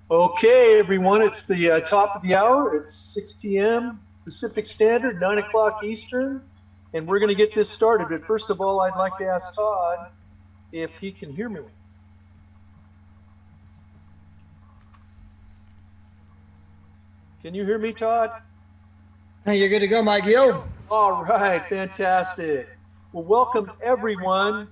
Okay, everyone, it's the top of the hour. It's 6 p.m. Pacific Standard, 9 o'clock Eastern, and we're going to get this started. But first of all, I'd like to ask Todd if he can hear me. Can you hear me, Todd? Hey, you're good to go, Mike. Yo. All right, fantastic. Well, welcome everyone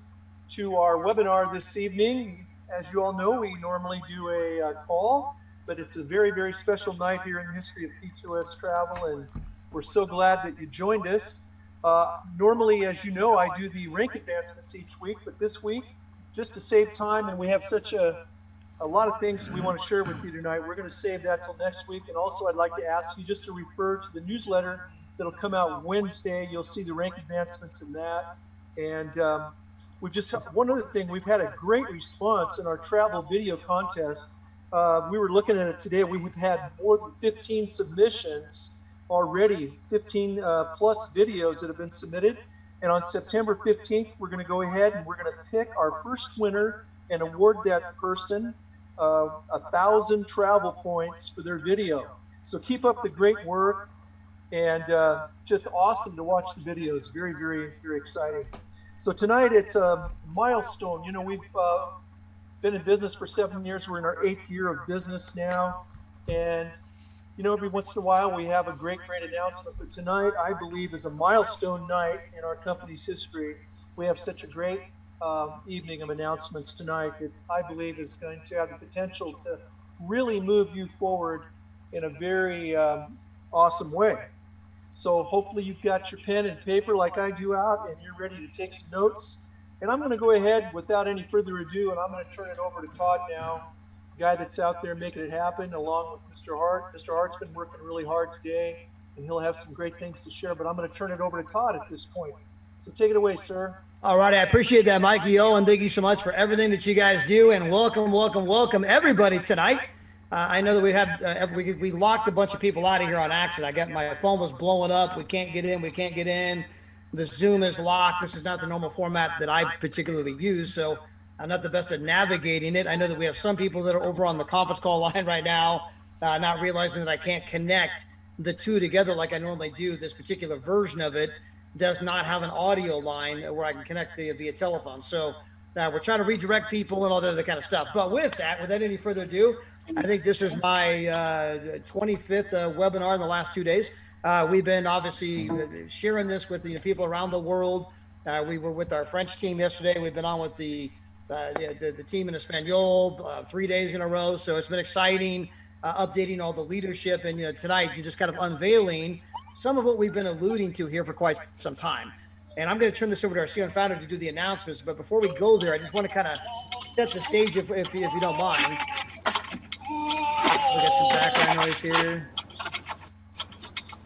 to our webinar this evening. As you all know, we normally do a call, but it's a very, very special night here in the history of P2S travel, and we're so glad that you joined us. Normally, as you know, I do the rank advancements each week, but this week, just to save time, and we have such a lot of things we want to share with you tonight, we're going to save that till next week. And also, I'd like to ask you just to refer to the newsletter that'll come out Wednesday. You'll see the rank advancements in that. And we've just, one other thing, we've had a great response in our travel video contest. We were looking at it today. We have had more than 15 submissions already, 15 plus videos that have been submitted. And on September 15th, we're going to go ahead and we're going to pick our first winner and award that person 1,000 travel points for their video. So keep up the great work, and just awesome to watch the videos. Very, very, very exciting. So tonight it's a milestone. You know, we've been in business for 7 years. We're in our 8th year of business now. And, you know, every once in a while we have a great announcement. But tonight, I believe, is a milestone night in our company's history. We have such a great evening of announcements tonight that I believe is going to have the potential to really move you forward in a very awesome way. So hopefully you've got your pen and paper like I do out, and you're ready to take some notes. And I'm going to go ahead without any further ado, and I'm going to turn it over to Todd now, the guy that's out there making it happen, along with Mr. Hart. Mr. Hart's been working really hard today, and he'll have some great things to share. But I'm going to turn it over to Todd at this point. So take it away, sir. All right, I appreciate that, Mikey O, and thank you so much for everything that you guys do, and welcome everybody tonight. I know that we had we locked a bunch of people out of here on accident. My phone was blowing up. We can't get in. The Zoom is locked. This is not the normal format that I particularly use, so I'm not the best at navigating it. I know that we have some people that are over on the conference call line right now, not realizing that I can't connect the two together like I normally do. This particular version of it does not have an audio line where I can connect via telephone. So we're trying to redirect people and all that other kind of stuff. But with that, without any further ado, I think this is my 25th webinar in the last 2 days. We've been obviously sharing this with people around the world. We were with our French team yesterday. We've been on with the team in Espanol 3 days in a row. So it's been exciting, updating all the leadership. And tonight, you're just kind of unveiling some of what we've been alluding to here for quite some time. And I'm going to turn this over to our CEO and founder to do the announcements. But before we go there, I just want to kind of set the stage if you don't mind. We got some background noise here.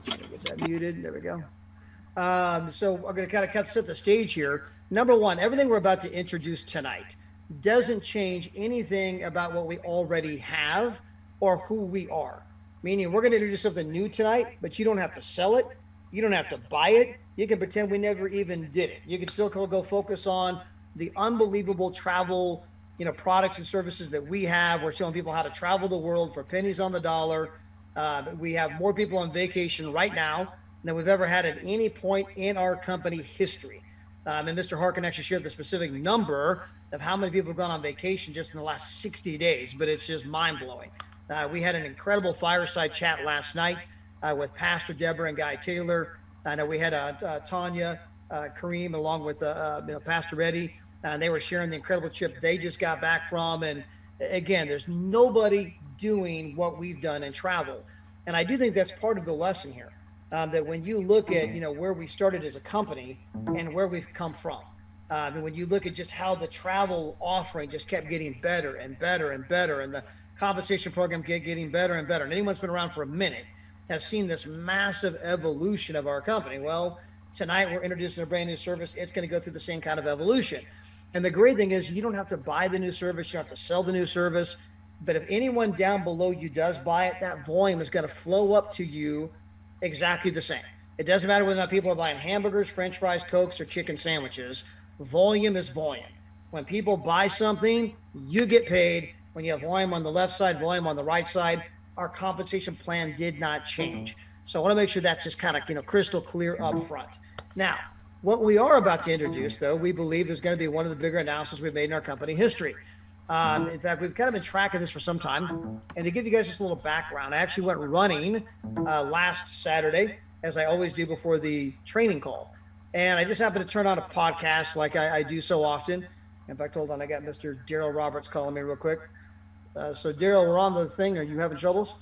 Get that muted. There we go. So I'm going to kind of set the stage here. Number one, everything we're about to introduce tonight doesn't change anything about what we already have or who we are. Meaning we're going to introduce something new tonight, but you don't have to sell it. You don't have to buy it. You can pretend we never even did it. You can still go focus on the unbelievable travel, products and services that we have. We're showing people how to travel the world for pennies on the dollar. We have more people on vacation right now than we've ever had at any point in our company history. And Mr. Hart can actually share the specific number of how many people have gone on vacation just in the last 60 days, but it's just mind-blowing. We had an incredible fireside chat last night with Pastor Deborah and Guy Taylor. I know we had Tanya, Kareem, along with Pastor Eddie, and they were sharing the incredible trip they just got back from. And again, there's nobody doing what we've done in travel. And I do think that's part of the lesson here, that when you look at where we started as a company and where we've come from, and when you look at just how the travel offering just kept getting better and better and better, and the compensation program getting better and better, and anyone that's been around for a minute has seen this massive evolution of our company. Well, tonight we're introducing a brand new service. It's going to go through the same kind of evolution. And the great thing is you don't have to buy the new service. You don't have to sell the new service. But if anyone down below you does buy it, that volume is going to flow up to you exactly the same. It doesn't matter whether or not people are buying hamburgers, French fries, Cokes, or chicken sandwiches. Volume is volume. When people buy something, you get paid. when you have volume on the left side, volume on the right side, our compensation plan did not change. So I want to make sure that's just kind of, crystal clear up front. Now, what we are about to introduce, though, we believe is going to be one of the bigger announcements we've made in our company history. In fact, we've kind of been tracking this for some time. And to give you guys just a little background, I actually went running last Saturday, as I always do before the training call. And I just happened to turn on a podcast like I do so often. In fact, hold on, I got Mr. Daryl Roberts calling me real quick. So Daryl, we're on the thing. Are you having troubles?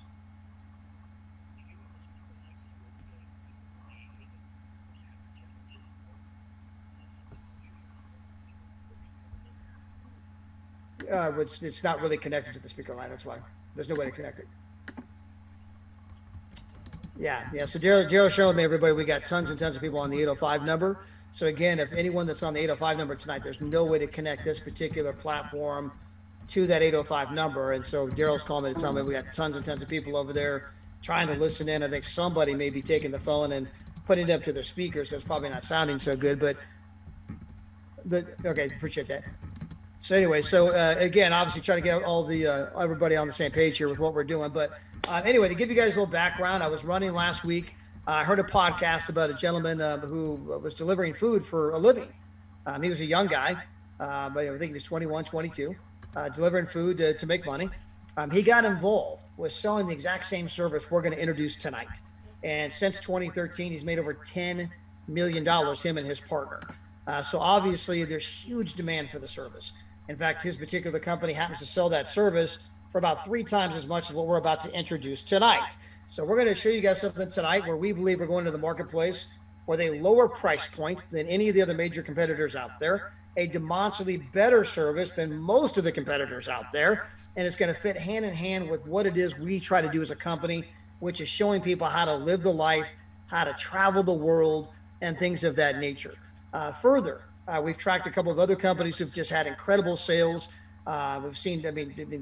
It's not really connected to the speaker line. That's why there's no way to connect it. Yeah. So Daryl showed me, everybody, we got tons and tons of people on the 805 number. So again, if anyone that's on the 805 number tonight, there's no way to connect this particular platform to that 805 number. And so Daryl's calling me to tell me we got tons and tons of people over there trying to listen in. I think somebody may be taking the phone and putting it up to their speakers, so it's probably not sounding so good. But okay, appreciate that. So anyway, again, obviously try to get all the everybody on the same page here with what we're doing. But anyway, to give you guys a little background, I was running last week. I heard a podcast about a gentleman who was delivering food for a living. He was a young guy, but I think he was 21, 22, delivering food to make money. He got involved with selling the exact same service we're going to introduce tonight. And since 2013, he's made over $10 million, him and his partner. So obviously, there's huge demand for the service. In fact, his particular company happens to sell that service for about 3 times as much as what we're about to introduce tonight. So we're going to show you guys something tonight where we believe we're going to the marketplace with a lower price point than any of the other major competitors out there, a demonstrably better service than most of the competitors out there, and it's going to fit hand in hand with what it is we try to do as a company, which is showing people how to live the life, how to travel the world, and things of that nature. Further, we've tracked a couple of other companies who've just had incredible sales. We've seen,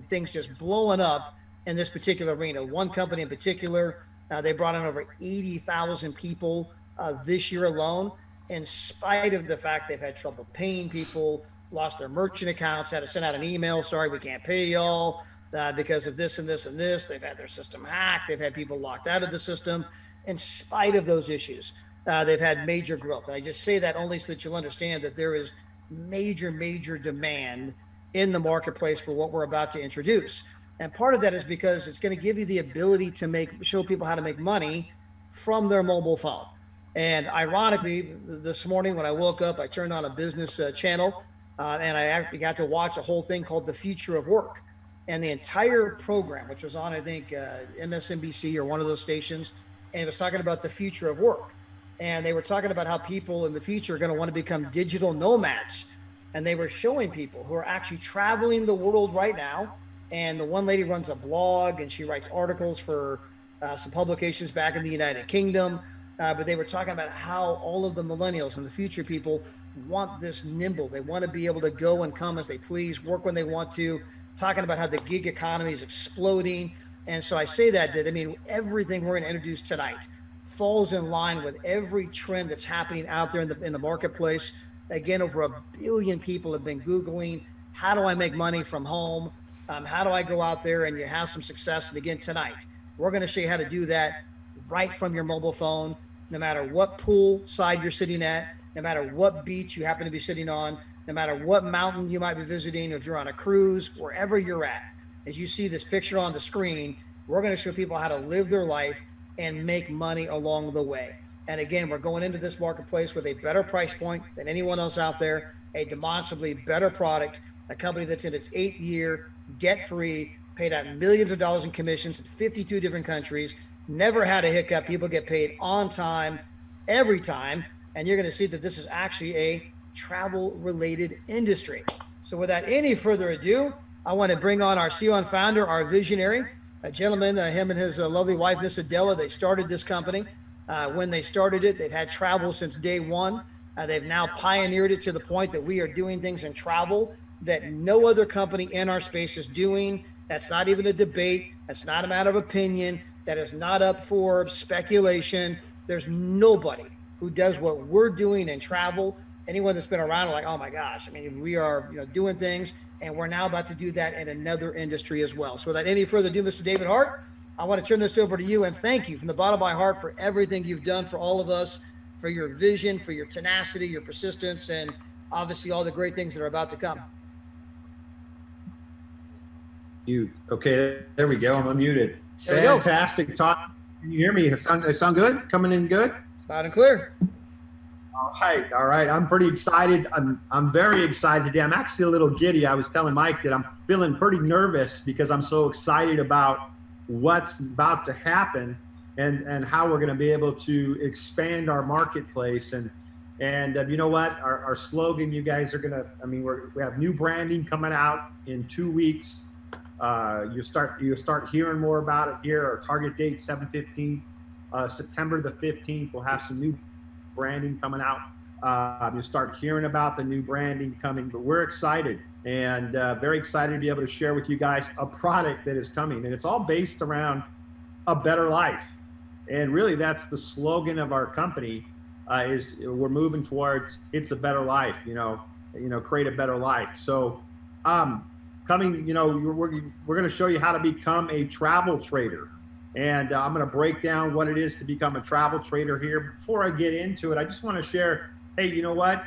things just blowing up in this particular arena. One company in particular, they brought in over 80,000 people this year alone, in spite of the fact they've had trouble paying people, lost their merchant accounts, had to send out an email, sorry, we can't pay y'all because of this and this and this. They've had their system hacked. They've had people locked out of the system. In spite of those issues, they've had major growth. And I just say that only so that you'll understand that there is major demand in the marketplace for what we're about to introduce. And part of that is because it's going to give you the ability to show people how to make money from their mobile phone. And ironically, this morning when I woke up, I turned on a business channel and I actually got to watch a whole thing called The Future of Work. And the entire program, which was on, I think, MSNBC or one of those stations, and it was talking about the future of work. And they were talking about how people in the future are going to want to become digital nomads. And they were showing people who are actually traveling the world right now. And the one lady runs a blog and she writes articles for some publications back in the United Kingdom. But they were talking about how all of the millennials and the future people want this nimble. They want to be able to go and come as they please, work when they want to, talking about how the gig economy is exploding. And so I say that everything we're going to introduce tonight falls in line with every trend that's happening out there in the marketplace. Again, over 1 billion people have been Googling, how do I make money from home? How do I go out there and you have some success? And again, tonight, we're going to show you how to do that right from your mobile phone, no matter what pool side you're sitting at, no matter what beach you happen to be sitting on, no matter what mountain you might be visiting, if you're on a cruise, wherever you're at. As you see this picture on the screen, we're going to show people how to live their life and make money along the way. And again, we're going into this marketplace with a better price point than anyone else out there, a demonstrably better product, a company that's in its 8th year, debt-free, paid out millions of dollars in commissions in 52 different countries, never had a hiccup. People get paid on time, every time. And you're going to see that this is actually a travel-related industry. So without any further ado, I want to bring on our CEO and founder, our visionary, a gentleman, him and his lovely wife, Miss Adela. They started this company. When they started it, they've had travel since day one. They've now pioneered it to the point that we are doing things in travel that no other company in our space is doing. That's not even a debate. That's not a matter of opinion. That is not up for speculation. There's nobody who does what we're doing in travel. Anyone that's been around, like, oh my gosh, we are doing things And we're now about to do that in another industry as well. So without any further ado, Mr. David Hart, I want to turn this over to you and thank you from the bottom of my heart for everything you've done for all of us, for your vision, for your tenacity, your persistence, and obviously all the great things that are about to come. Okay, there we go. I'm unmuted. Fantastic talk. Can you hear me? I sound good? Coming in good? Loud and clear. All right. I'm pretty excited. I'm very excited today. I'm actually a little giddy. I was telling Mike that I'm feeling pretty nervous because I'm so excited about what's about to happen and how we're going to be able to expand our marketplace. And you know what? Our slogan, you guys are going to, we have new branding coming out in 2 weeks. You start hearing more about it here. Our target date, 7/15, September the 15th. We'll have some new branding coming out. You start hearing about the new branding coming, but we're excited and very excited to be able to share with you guys a product that is coming, and it's all based around a better life. And really, that's the slogan of our company. Is we're moving towards it's a better life. Create a better life. So, coming, we're going to show you how to become a travel trader. And I'm going to break down what it is to become a travel trader here. Before I get into it, I just want to share, hey, you know what?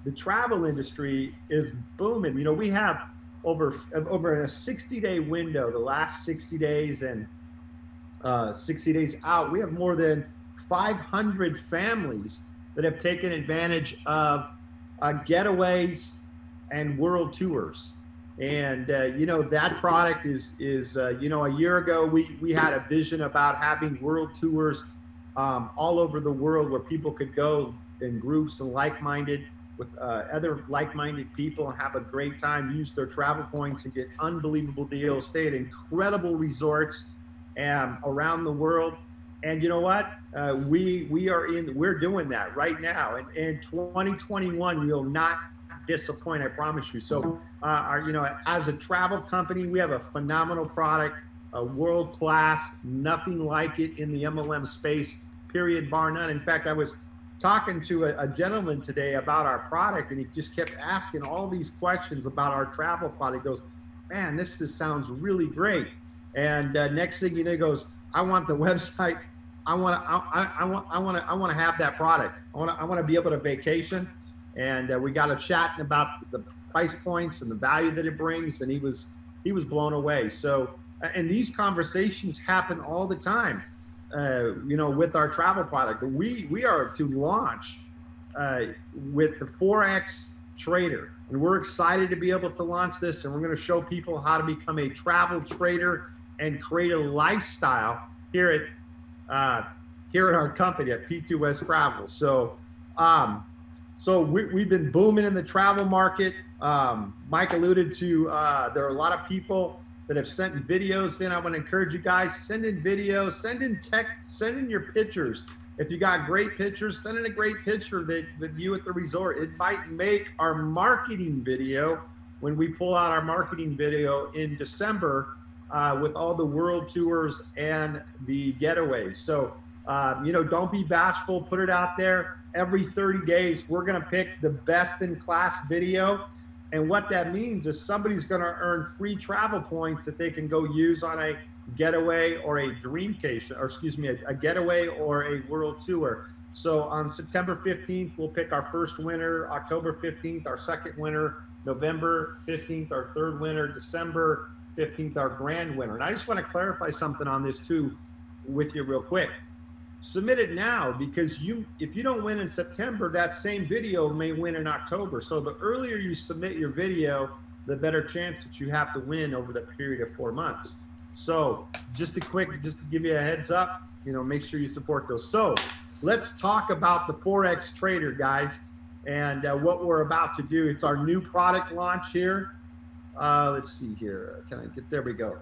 The travel industry is booming. We have over a 60-day window, the last 60 days and 60 days out, we have more than 500 families that have taken advantage of getaways and world tours. And that product is a year ago we had a vision about having world tours all over the world where people could go in groups and with other like-minded people and have a great time, use their travel points and get unbelievable deals, stay at incredible resorts around the world. And you know what? We're doing that right now. And in 2021, we'll not disappoint, I promise you. So, as a travel company, we have a phenomenal product, a world-class, nothing like it in the MLM space, period, bar none. In fact, I was talking to a gentleman today about our product, and he just kept asking all these questions about our travel product. He goes, man, this sounds really great. And next thing you know, he goes, I want the website. I want to have that product. I want to be able to vacation. And we got a chatting about the price points and the value that it brings, and he was blown away. So, and these conversations happen all the time, with our travel product. We are to launch with the Forex Trader, and we're excited to be able to launch this. And we're going to show people how to become a travel trader and create a lifestyle here at our company at P2S Travel. So we've been booming in the travel market. Mike alluded to, there are a lot of people that have sent videos in. I want to encourage you guys, send in videos, send in text, send in your pictures. If you got great pictures, send in a great picture with you at the resort. It might make our marketing video when we pull out our marketing video in December with all the world tours and the getaways. So, don't be bashful, put it out there. Every 30 days, we're going to pick the best in class video. And what that means is somebody's going to earn free travel points that they can go use on a getaway or a dreamcation, or excuse me, a getaway or a world tour. So on September 15th, we'll pick our first winner, October 15th, our second winner, November 15th, our third winner, December 15th, our grand winner. And I just want to clarify something on this too with you real quick. Submit it now, because if you don't win in September, that same video may win in October. So the earlier you submit your video, the better chance that you have to win over the period of 4 months. So just to give you a heads up, make sure you support those. So let's talk about the Forex Trader, guys, and what we're about to do. It's our new product launch here. Let's see here. There we go.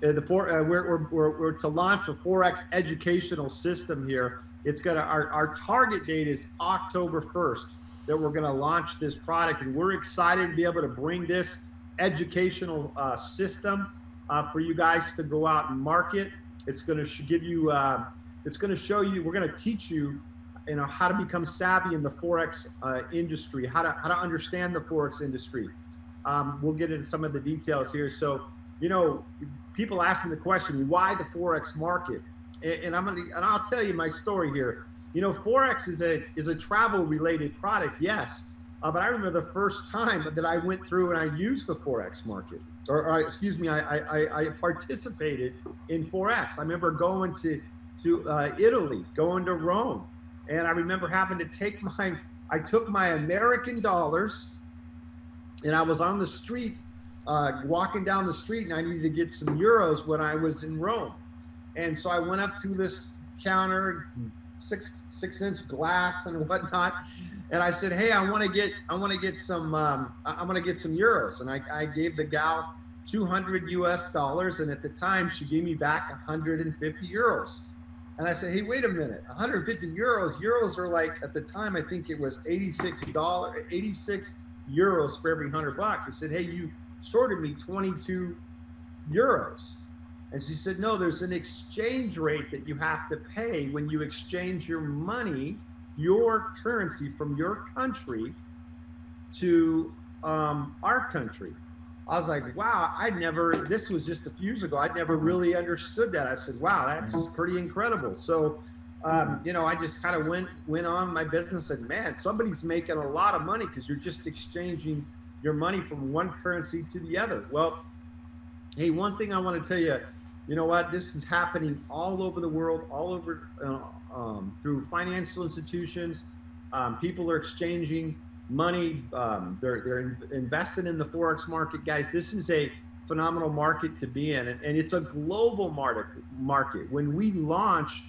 We're to launch a Forex educational system here. Our target date is October 1st that we're going to launch this product, and we're excited to be able to bring this educational system for you guys to go out and market. It's going to give you. It's going to show you. We're going to teach you how to become savvy in the Forex industry, how to understand the Forex industry. We'll get into some of the details here. So, people ask me the question, why the Forex market? And I'll tell you my story here. Forex is a travel related product, yes. But I remember the first time that I went through and I used the Forex market, excuse me, I participated in Forex. I remember going to Italy, going to Rome. And I remember having to I took my American dollars, and I was on the street, walking down the street, and I needed to get some euros when I was in Rome. And so I went up to this counter, six-inch glass and whatnot, and I said, "Hey, I want to get some euros." And I gave the gal $200 and at the time she gave me back 150 euros. And I said, "Hey, wait a minute, 150 euros. Euros are like, at the time I think it was $86 euros for every $100. I said, "Hey, you shorted me 22 euros." And she said, "No, there's an exchange rate that you have to pay when you exchange your money, your currency from your country to our country." I was like, wow, this was just a few years ago. I'd never really understood that. I said, wow, that's pretty incredible. So, I just kind of went on my business and, man, somebody's making a lot of money because you're just exchanging your money from one currency to the other. Well, hey, one thing I want to tell you, you know what? This is happening all over the world, all over through financial institutions. People are exchanging money. They're invested in the Forex market, guys. This is a phenomenal market to be in, and it's a global market. When we launch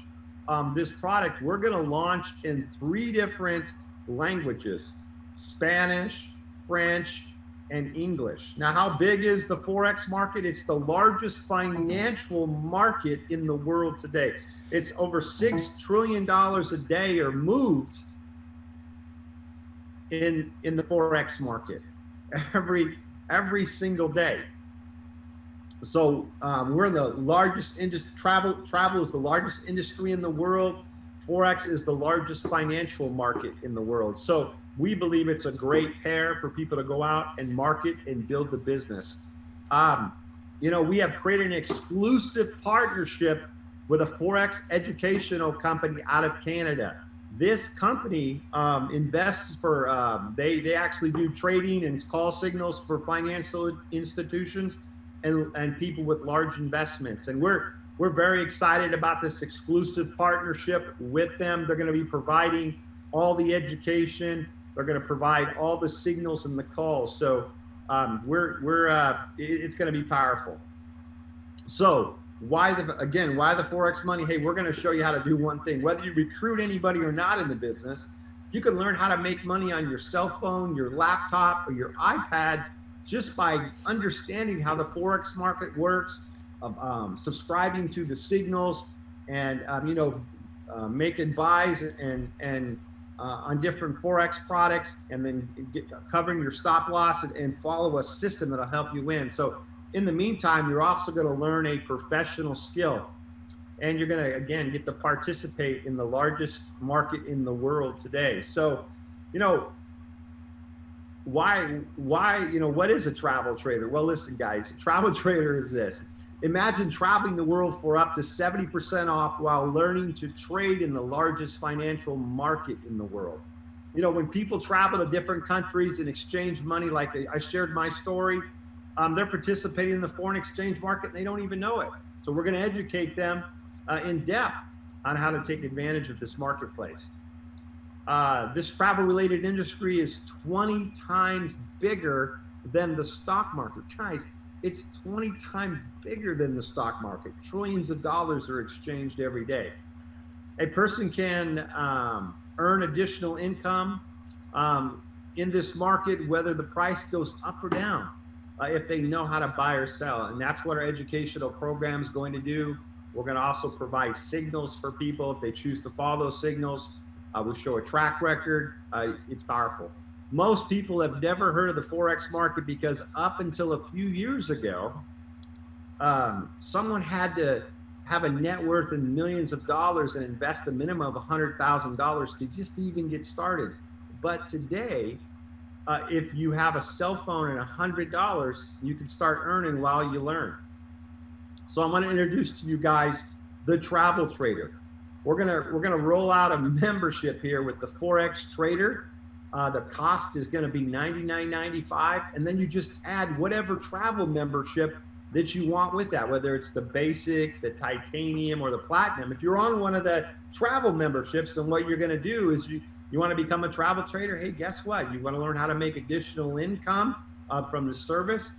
this product, we're going to launch in 3 different languages: Spanish, French, and English. Now, how big is the Forex market? It's the largest financial market in the world today. It's over $6 trillion a day are moved in the Forex market every single day. So we're the largest industry. Travel is the largest industry in the world. Forex is the largest financial market in the world. So we believe it's a great pair for people to go out and market and build the business. We have created an exclusive partnership with a Forex educational company out of Canada. This company invests they actually do trading and call signals for financial institutions and people with large investments. And we're very excited about this exclusive partnership with them. They're going to be providing all the education. They're going to provide all the signals and the calls. So it's going to be powerful. So why the Forex money? Hey, we're going to show you how to do one thing. Whether you recruit anybody or not in the business, you can learn how to make money on your cell phone, your laptop, or your iPad just by understanding how the Forex market works, subscribing to the signals, and making buys and on different Forex products, and then covering your stop loss and follow a system that'll help you win. So in the meantime, you're also going to learn a professional skill, and you're going to, again, get to participate in the largest market in the world today. So, why, what is a travel trader? Well, listen, guys, a travel trader is this. Imagine traveling the world for up to 70% off while learning to trade in the largest financial market in the world. When people travel to different countries and exchange money, like I shared my story, they're participating in the foreign exchange market and they don't even know it. So we're going to educate them in depth on how to take advantage of this marketplace. This travel-related industry is 20 times bigger than the stock market. Guys, it's 20 times bigger than the stock market. Trillions of dollars are exchanged every day. A person can earn additional income in this market, whether the price goes up or down, if they know how to buy or sell. And that's what our educational program is going to do. We're going to also provide signals for people if they choose to follow those signals. We'll show a track record. It's powerful. Most people have never heard of the Forex market because up until a few years ago, someone had to have a net worth in millions of dollars and invest a minimum of $100,000 to just even get started. But today, if you have a cell phone and $100, you can start earning while you learn. So I'm going to introduce to you guys the TravelTrader. We're gonna roll out a membership here with the Forex Trader. The cost is going to be $99.95, and then you just add whatever travel membership that you want with that, whether it's the basic, the titanium, or the platinum. If you're on one of the travel memberships, then what you're going to do is you want to become a travel trader. Hey, guess what? You want to learn how to make additional income from the service.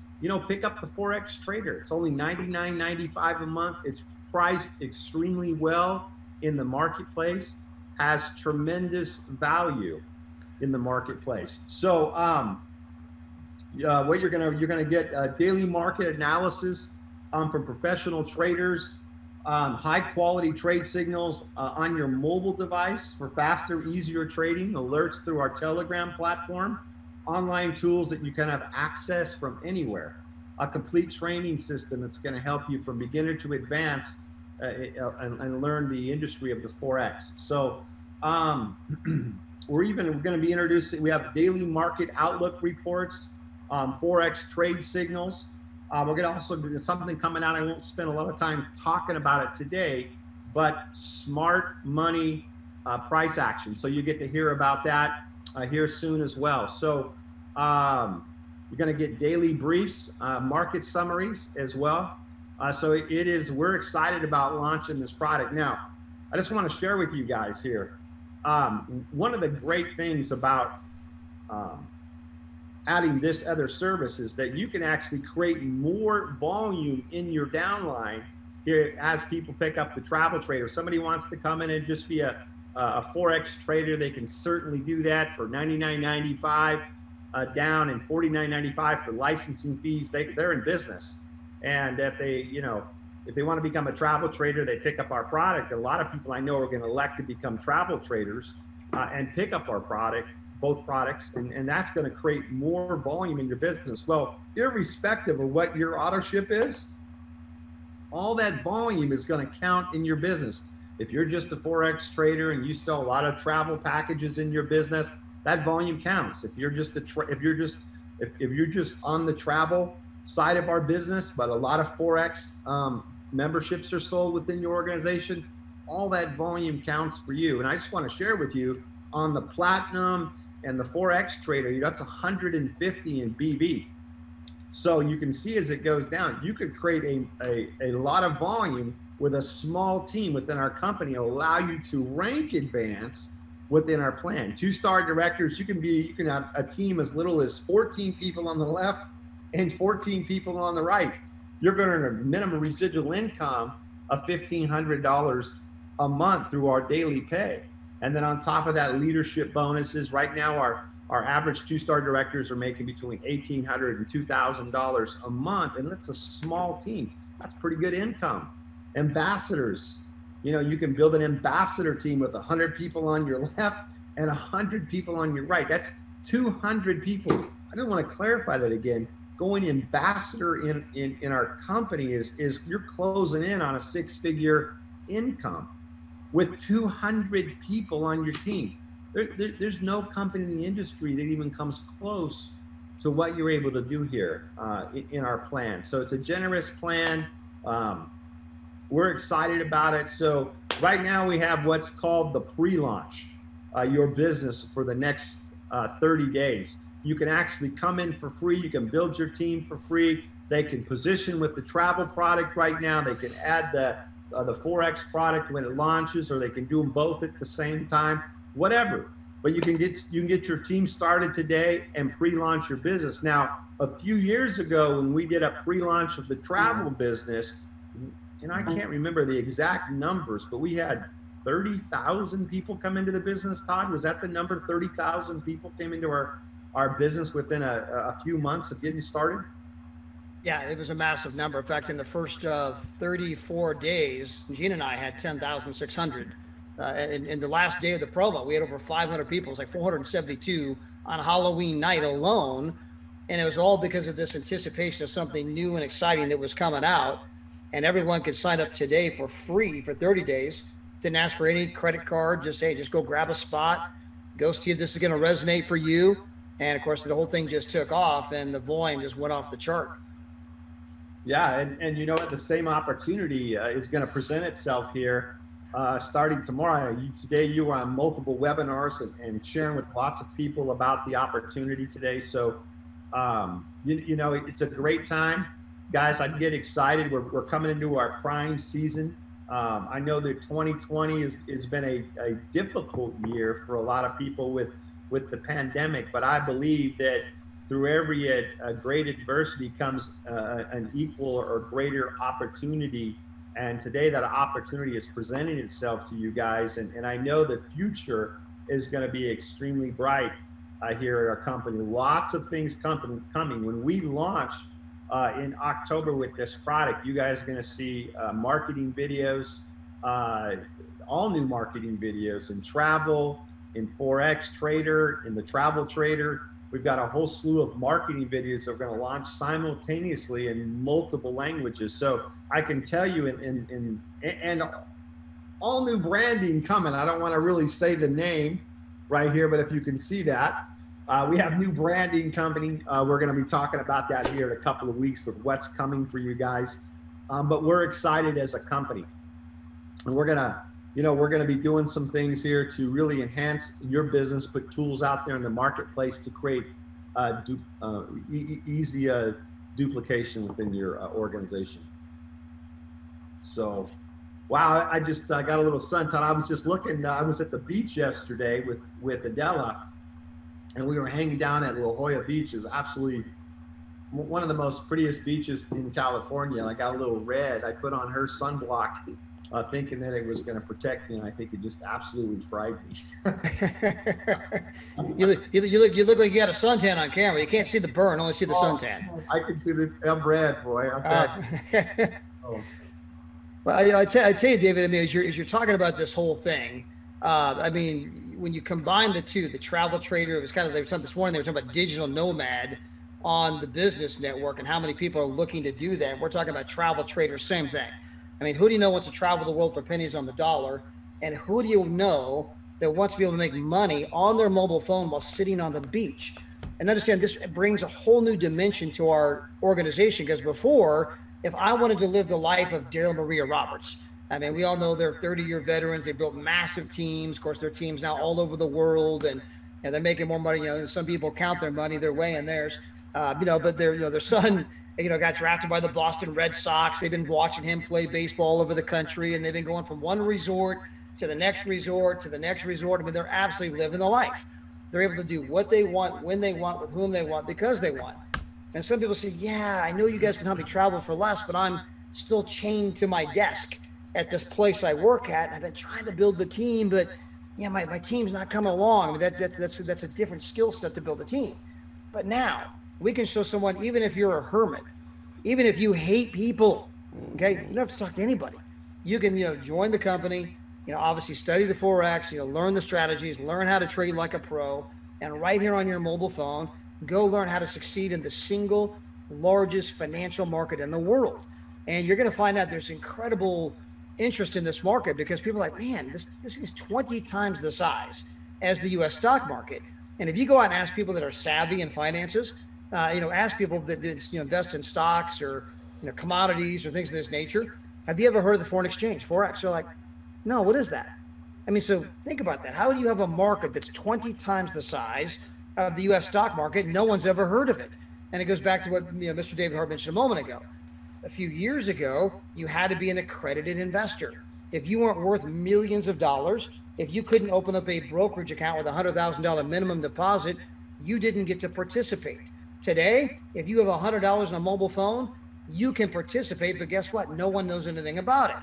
Pick up the Forex Trader. It's only $99.95 a month. It's priced extremely well in the marketplace, has tremendous value in the marketplace. So what you're gonna get daily market analysis from professional traders, high quality trade signals on your mobile device for faster, easier trading, alerts through our Telegram platform, online tools that you can have access from anywhere, a complete training system that's going to help you from beginner to advanced and learn the industry of the Forex. So we're going to be introducing, we have daily market outlook reports, Forex trade signals. We're going to also do something coming out. I won't spend a lot of time talking about it today, but smart money price action. So you get to hear about that here soon as well. So you're going to get daily briefs, market summaries as well. So we're excited about launching this product. Now, I just want to share with you guys here. One of the great things about adding this other service is that you can actually create more volume in your downline here as people pick up the TravelTrader. If somebody wants to come in and just be a Forex trader, they can certainly do that for $99.95 down and $49.95 for licensing fees. They're in business. And if they want to become a travel trader, they pick up our product. A lot of people I know are going to elect to become travel traders and pick up our product, both products, and that's going to create more volume in your business. Well, irrespective of what your auto ship is, all that volume is going to count in your business. If you're just a Forex trader and you sell a lot of travel packages in your business, that volume counts. If you're just if you're just on the travel side of our business, but a lot of Forex memberships are sold within your organization, all that volume counts for you. And I just want to share with you on the Platinum and the Forex Trader, that's 150 in BV. So you can see as it goes down, you could create a lot of volume with a small team within our company, allow you to rank advance within our plan. 2-star directors, you can have a team as little as 14 people on the left and 14 people on the right. You're going to earn a minimum residual income of $1,500 a month through our daily pay. And then on top of that, leadership bonuses. Right now, our average 2-star directors are making between $1,800 and $2,000 a month, and that's a small team. That's pretty good income. Ambassadors, you can build an ambassador team with 100 people on your left and 100 people on your right. That's 200 people. I just want to clarify that again. Going ambassador in our company is you're closing in on a 6-figure income with 200 people on your team. There's no company in the industry that even comes close to what you're able to do here in our plan. So it's a generous plan. We're excited about it. So right now we have what's called the pre-launch, your business for the next 30 days. You can actually come in for free. You can build your team for free. They can position with the travel product right now. They can add the Forex product when it launches, or they can do them both at the same time, whatever. But you can get your team started today and pre-launch your business. Now, a few years ago, when we did a pre-launch of the travel business, and I can't remember the exact numbers, but we had 30,000 people come into the business. Todd, was that the number? 30,000 people came into our business within a few months of getting started? Yeah, it was a massive number. In fact, in the first 34 days, Gene and I had 10,600. In the last day of the promo, we had over 500 people. It was like 472 on Halloween night alone. And it was all because of this anticipation of something new and exciting that was coming out. and everyone could sign up today for free for 30 days. Didn't ask for any credit card. Just, hey, just go grab a spot, go see if this is going to resonate for you. And of course, the whole thing just took off, and the volume just went off the chart. Yeah, and you know what? The same opportunity is going to present itself here starting tomorrow. Today you were on multiple webinars and sharing with lots of people about the opportunity today. So, you know, it's a great time. Guys, I get excited. We're coming into our prime season. I know that 2020 has been a difficult year for a lot of people with the pandemic, but I believe that through every great adversity comes an equal or greater opportunity. And today that opportunity is presenting itself to you guys. And I know the future is going to be extremely bright here at our company. Lots of things coming. When we launch in October with this product, you guys are going to see marketing videos, all new marketing videos in travel, in Forex Trader, in the TravelTrader. We've got a whole slew of marketing videos that are going to launch simultaneously in multiple languages. So I can tell you, and all new branding coming. I don't want to really say the name right here, but if you can see that, we have new branding coming. We're going to be talking about that here in a couple of weeks with what's coming for you guys. But we're excited as a company, and we're going to be doing some things here to really enhance your business, put tools out there in the marketplace to create easy duplication within your organization. So, wow, I just got a little suntan. I was just looking, I was at the beach yesterday with Adela, and we were hanging down at La Jolla Beach. It was absolutely one of the most prettiest beaches in California. And I got a little red. I put on her sunblock, thinking that it was going to protect me, and I think it just absolutely fried me. You look like you got a suntan on camera. You can't see the burn, only see the suntan. I can see I'm red, boy. Oh. Well, I tell you, David, I mean, as you're talking about this whole thing, I mean, when you combine the two, the TravelTrader, it was kind of, they were talking this morning, they were talking about digital nomad on the business network and how many people are looking to do that. We're talking about TravelTrader, same thing. I mean, who do you know wants to travel the world for pennies on the dollar? And who do you know that wants to be able to make money on their mobile phone while sitting on the beach? And understand, this brings a whole new dimension to our organization, because before, if I wanted to live the life of Daryl Maria Roberts, I mean, we all know they're 30-year veterans. They built massive teams. Of course, their teams now all over the world, and they're making more money. You know, some people count their money, they're weighing theirs. But their son, got drafted by the Boston Red Sox. They've been watching him play baseball all over the country, and they've been going from one resort to the next resort to the next resort. I mean, they're absolutely living the life. They're able to do what they want, when they want, with whom they want, because they want. And some people say, yeah, I know you guys can help me travel for less, but I'm still chained to my desk at this place I work at. And I've been trying to build the team, but my team's not coming along. I mean, that's a different skill set to build a team. But now we can show someone, even if you're a hermit, even if you hate people, okay, you don't have to talk to anybody. You can, join the company, obviously study the Forex, learn the strategies, learn how to trade like a pro, and right here on your mobile phone, go learn how to succeed in the single largest financial market in the world. And you're going to find out there's incredible interest in this market, because people are like, man, this is 20 times the size as the U.S. stock market. And if you go out and ask people that are savvy in finances, ask people that invest in stocks or commodities or things of this nature, have you ever heard of the foreign exchange, Forex? They're like, no, what is that? I mean, so think about that. How do you have a market that's 20 times the size of the U.S. stock market? No one's ever heard of it. And it goes back to what Mr. David Hart mentioned a moment ago. A few years ago, you had to be an accredited investor. If you weren't worth millions of dollars, if you couldn't open up a brokerage account with $100,000 minimum deposit, you didn't get to participate. Today, if you have $100 on a mobile phone, you can participate, but guess what? No one knows anything about it,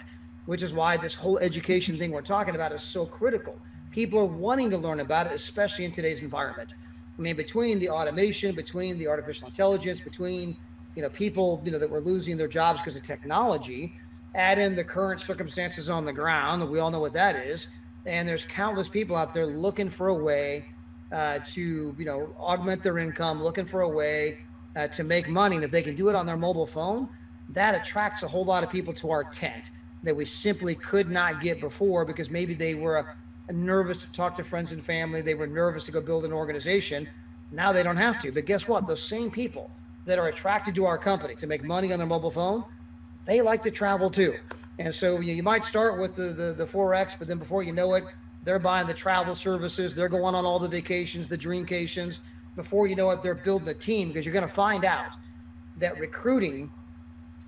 which is why this whole education thing we're talking about is so critical. People are wanting to learn about it, especially in today's environment. I mean, between the automation, between the artificial intelligence, between people that were losing their jobs because of technology, add in the current circumstances on the ground, we all know what that is, and there's countless people out there looking for a way to augment their income, looking for a way to make money. And if they can do it on their mobile phone, that attracts a whole lot of people to our tent that we simply could not get before, because maybe they were nervous to talk to friends and family. They were nervous to go build an organization. Now they don't have to. But guess what? Those same people that are attracted to our company to make money on their mobile phone, they like to travel too. And so you might start with the Forex, but then before you know it, they're buying the travel services. They're going on all the vacations, the dreamcations. Before you know it, they're building a team, because you're going to find out that recruiting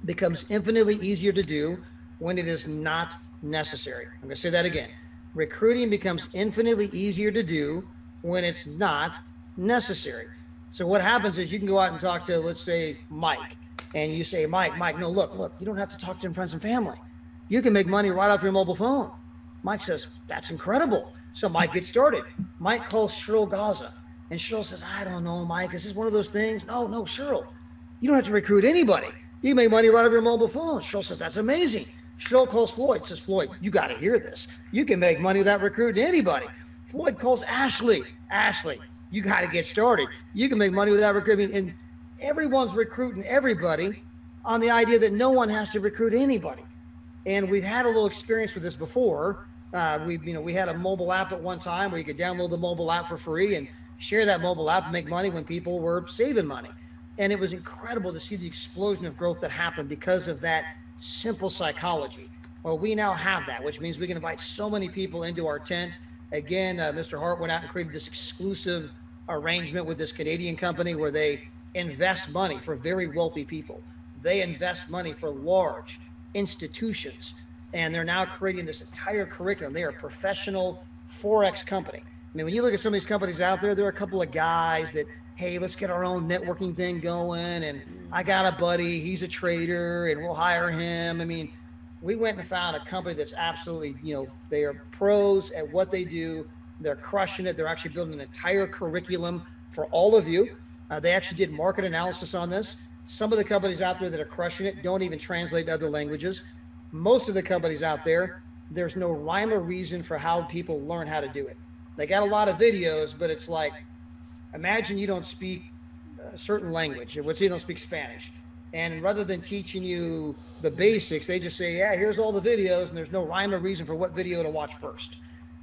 becomes infinitely easier to do when it is not necessary. I'm going to say that again. Recruiting becomes infinitely easier to do when it's not necessary. So what happens is you can go out and talk to, let's say, Mike, and you say, Mike, no, look, you don't have to talk to friends and family. You can make money right off your mobile phone. Mike says, that's incredible. So Mike gets started. Mike calls Cheryl Gaza, and Cheryl says, I don't know, Mike, is this one of those things? No, Cheryl, you don't have to recruit anybody. You can make money right off your mobile phone. Cheryl says, that's amazing. Cheryl calls Floyd, says, Floyd, you got to hear this. You can make money without recruiting anybody. Floyd calls Ashley, you got to get started. You can make money without recruiting. And everyone's recruiting everybody on the idea that no one has to recruit anybody. And we've had a little experience with this before. We had a mobile app at one time where you could download the mobile app for free and share that mobile app and make money when people were saving money. And it was incredible to see the explosion of growth that happened because of that simple psychology. Well, we now have that, which means we can invite so many people into our tent. Again, Mr. Hart went out and created this exclusive arrangement with this Canadian company where they invest money for very wealthy people. They invest money for large institutions, and they're now creating this entire curriculum. They are a professional Forex company. I mean, when you look at some of these companies out there, there are a couple of guys that, hey, let's get our own networking thing going, and I got a buddy, he's a trader, and we'll hire him. I mean, we went and found a company that's absolutely, they are pros at what they do. They're crushing it. They're actually building an entire curriculum for all of you. They actually did market analysis on this. Some of the companies out there that are crushing it don't even translate to other languages. Most of the companies out there, there's no rhyme or reason for how people learn how to do it. They got a lot of videos, but it's like, imagine you don't speak a certain language. Let's say you don't speak Spanish. And rather than teaching you the basics, they just say, yeah, here's all the videos, and there's no rhyme or reason for what video to watch first.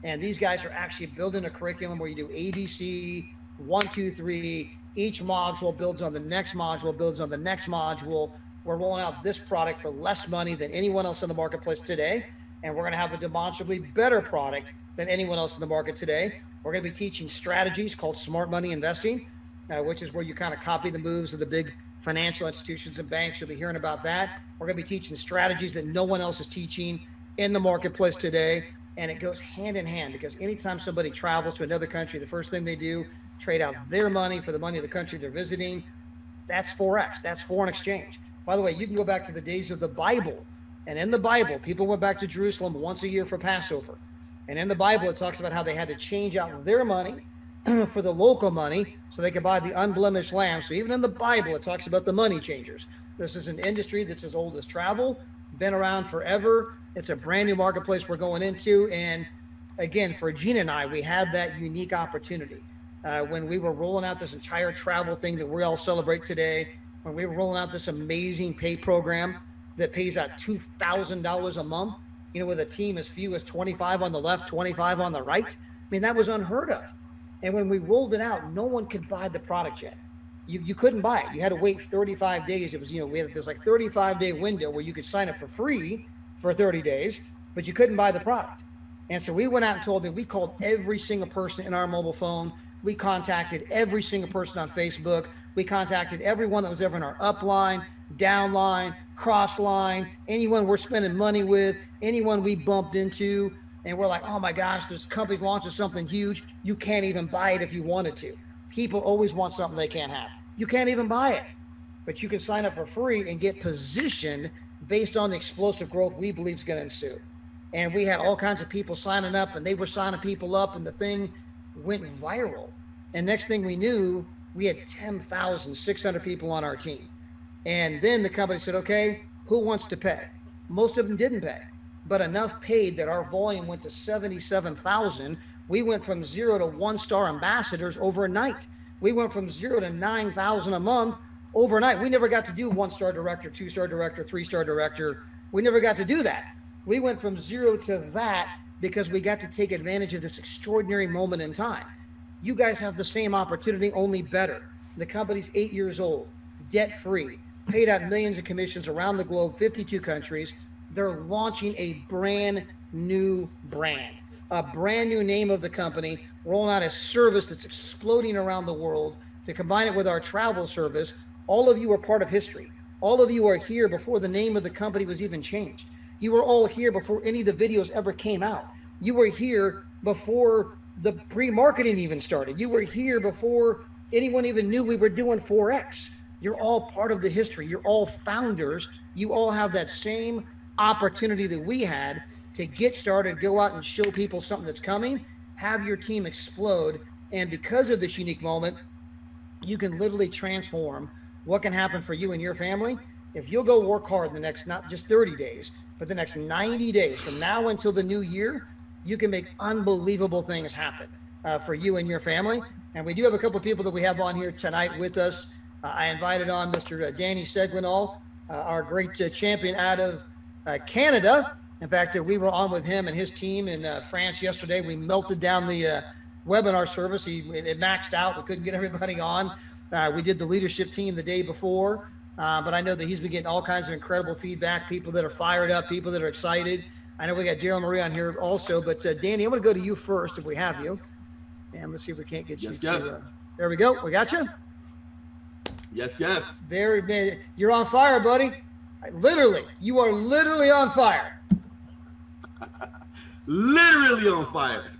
And these guys are actually building a curriculum where you do ABC, 1, 2, 3. Each module builds on the next module, builds on the next module. We're rolling out this product for less money than anyone else in the marketplace today. And we're going to have a demonstrably better product than anyone else in the market today. We're going to be teaching strategies called smart money investing, which is where you kind of copy the moves of the big financial institutions and banks. You'll be hearing about that. We're going to be teaching strategies that no one else is teaching in the marketplace today. And it goes hand in hand, because anytime somebody travels to another country, the first thing they do, trade out their money for the money of the country they're visiting. That's Forex. That's foreign exchange. By the way, you can go back to the days of the Bible. And in the Bible, people went back to Jerusalem once a year for Passover. And in the Bible, it talks about how they had to change out their money for the local money so they could buy the unblemished lamb. So even in the Bible, it talks about the money changers. This is an industry that's as old as travel, been around forever. It's a brand new marketplace we're going into. And again, for Gina and I, we had that unique opportunity. When we were rolling out this entire travel thing that we all celebrate today, when we were rolling out this amazing pay program that pays out $2,000 a month, with a team as few as 25 on the left, 25 on the right. I mean, that was unheard of. And when we rolled it out, no one could buy the product yet. You couldn't buy it. You had to wait 35 days. It was, we had this 35-day window where you could sign up for free for 30 days, but you couldn't buy the product. And so we went out and told me, we called every single person in our mobile phone. We contacted every single person on Facebook. We contacted everyone that was ever in our upline, downline, crossline, anyone we're spending money with, anyone we bumped into. And we're like, oh my gosh, this company's launching something huge. You can't even buy it if you wanted to. People always want something they can't have. You can't even buy it, but you can sign up for free and get positioned based on the explosive growth we believe is going to ensue. And we had all kinds of people signing up, and they were signing people up, and the thing went viral. And next thing we knew, we had 10,600 people on our team. And then the company said, okay, who wants to pay? Most of them didn't pay, but enough paid that our volume went to 77,000. We went from 0 to 1-star ambassadors overnight. We went from 0 to 9,000 a month overnight. We never got to do 1-star director, 2-star director, 3-star director. We never got to do that. We went from 0 to that because we got to take advantage of this extraordinary moment in time. You guys have the same opportunity, only better. The company's 8 years old, debt-free, paid out millions of commissions around the globe, 52 countries. They're launching a brand new brand, a brand new name of the company, rolling out a service that's exploding around the world. To combine it with our travel service, all of you are part of history. All of you are here before the name of the company was even changed. You were all here before any of the videos ever came out. You were here before the pre-marketing even started. You were here before anyone even knew we were doing Forex. You're all part of the history. You're all founders. You all have that same opportunity that we had to get started, go out and show people something that's coming, have your team explode. And because of this unique moment, you can literally transform what can happen for you and your family. If you'll go work hard in the next, not just 30 days, but the next 90 days from now until the new year, you can make unbelievable things happen for you and your family. And we do have a couple of people that we have on here tonight with us. I invited on Mr. Danny Seguinal, our great champion out of Canada. In fact, we were on with him and his team in France yesterday. We melted down the webinar service. It maxed out. We couldn't get everybody on. We did the leadership team the day before. But I know that he's been getting all kinds of incredible feedback, people that are fired up, people that are excited. I know we got Daryl Marie on here also, but Danny, I'm going to go to you first if we have you. And let's see if we can't get you to, there we go. We got you. Yes. There, you're on fire, buddy. Literally, you are literally on fire. Literally on fire.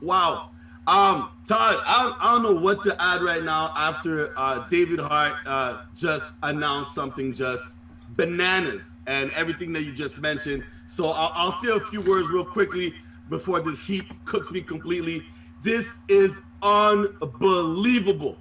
Wow. Todd, I don't know what to add right now after David Hart just announced something just bananas and everything that you just mentioned. So I'll say a few words real quickly before this heat cooks me completely. This is unbelievable.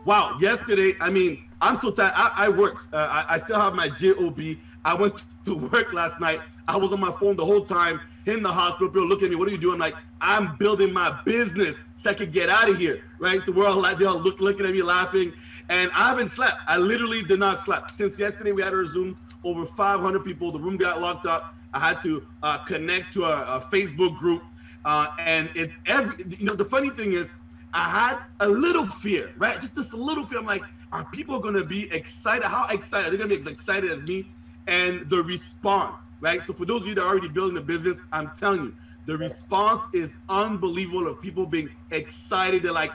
Wow. Yesterday, I mean, I'm so tired. I worked. I still have my job. I went to work last night. I was on my phone the whole time in the hospital. People look at me. What are you doing? I'm like, I'm building my business so I could get out of here, right? So we're all like, they're all looking at me laughing. And I haven't slept. I literally did not sleep. Since yesterday, we had our Zoom, over 500 people. The room got locked up. I had to connect to a Facebook group. And it's the funny thing is, I had a little fear, right? Just a little fear. I'm like, are people going to be excited? How excited? Are they going to be as excited as me? And the response, right? So for those of you that are already building the business, I'm telling you, the response is unbelievable of people being excited. They're like,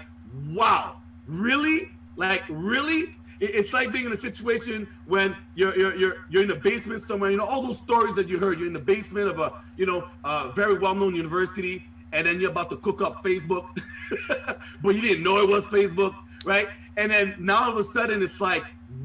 wow, really? Like, really? It's like being in a situation when you're in the basement somewhere, all those stories that you heard, you're in the basement of a very well-known university, and then you're about to cook up Facebook, but you didn't know it was Facebook, right? And then now all of a sudden it's like,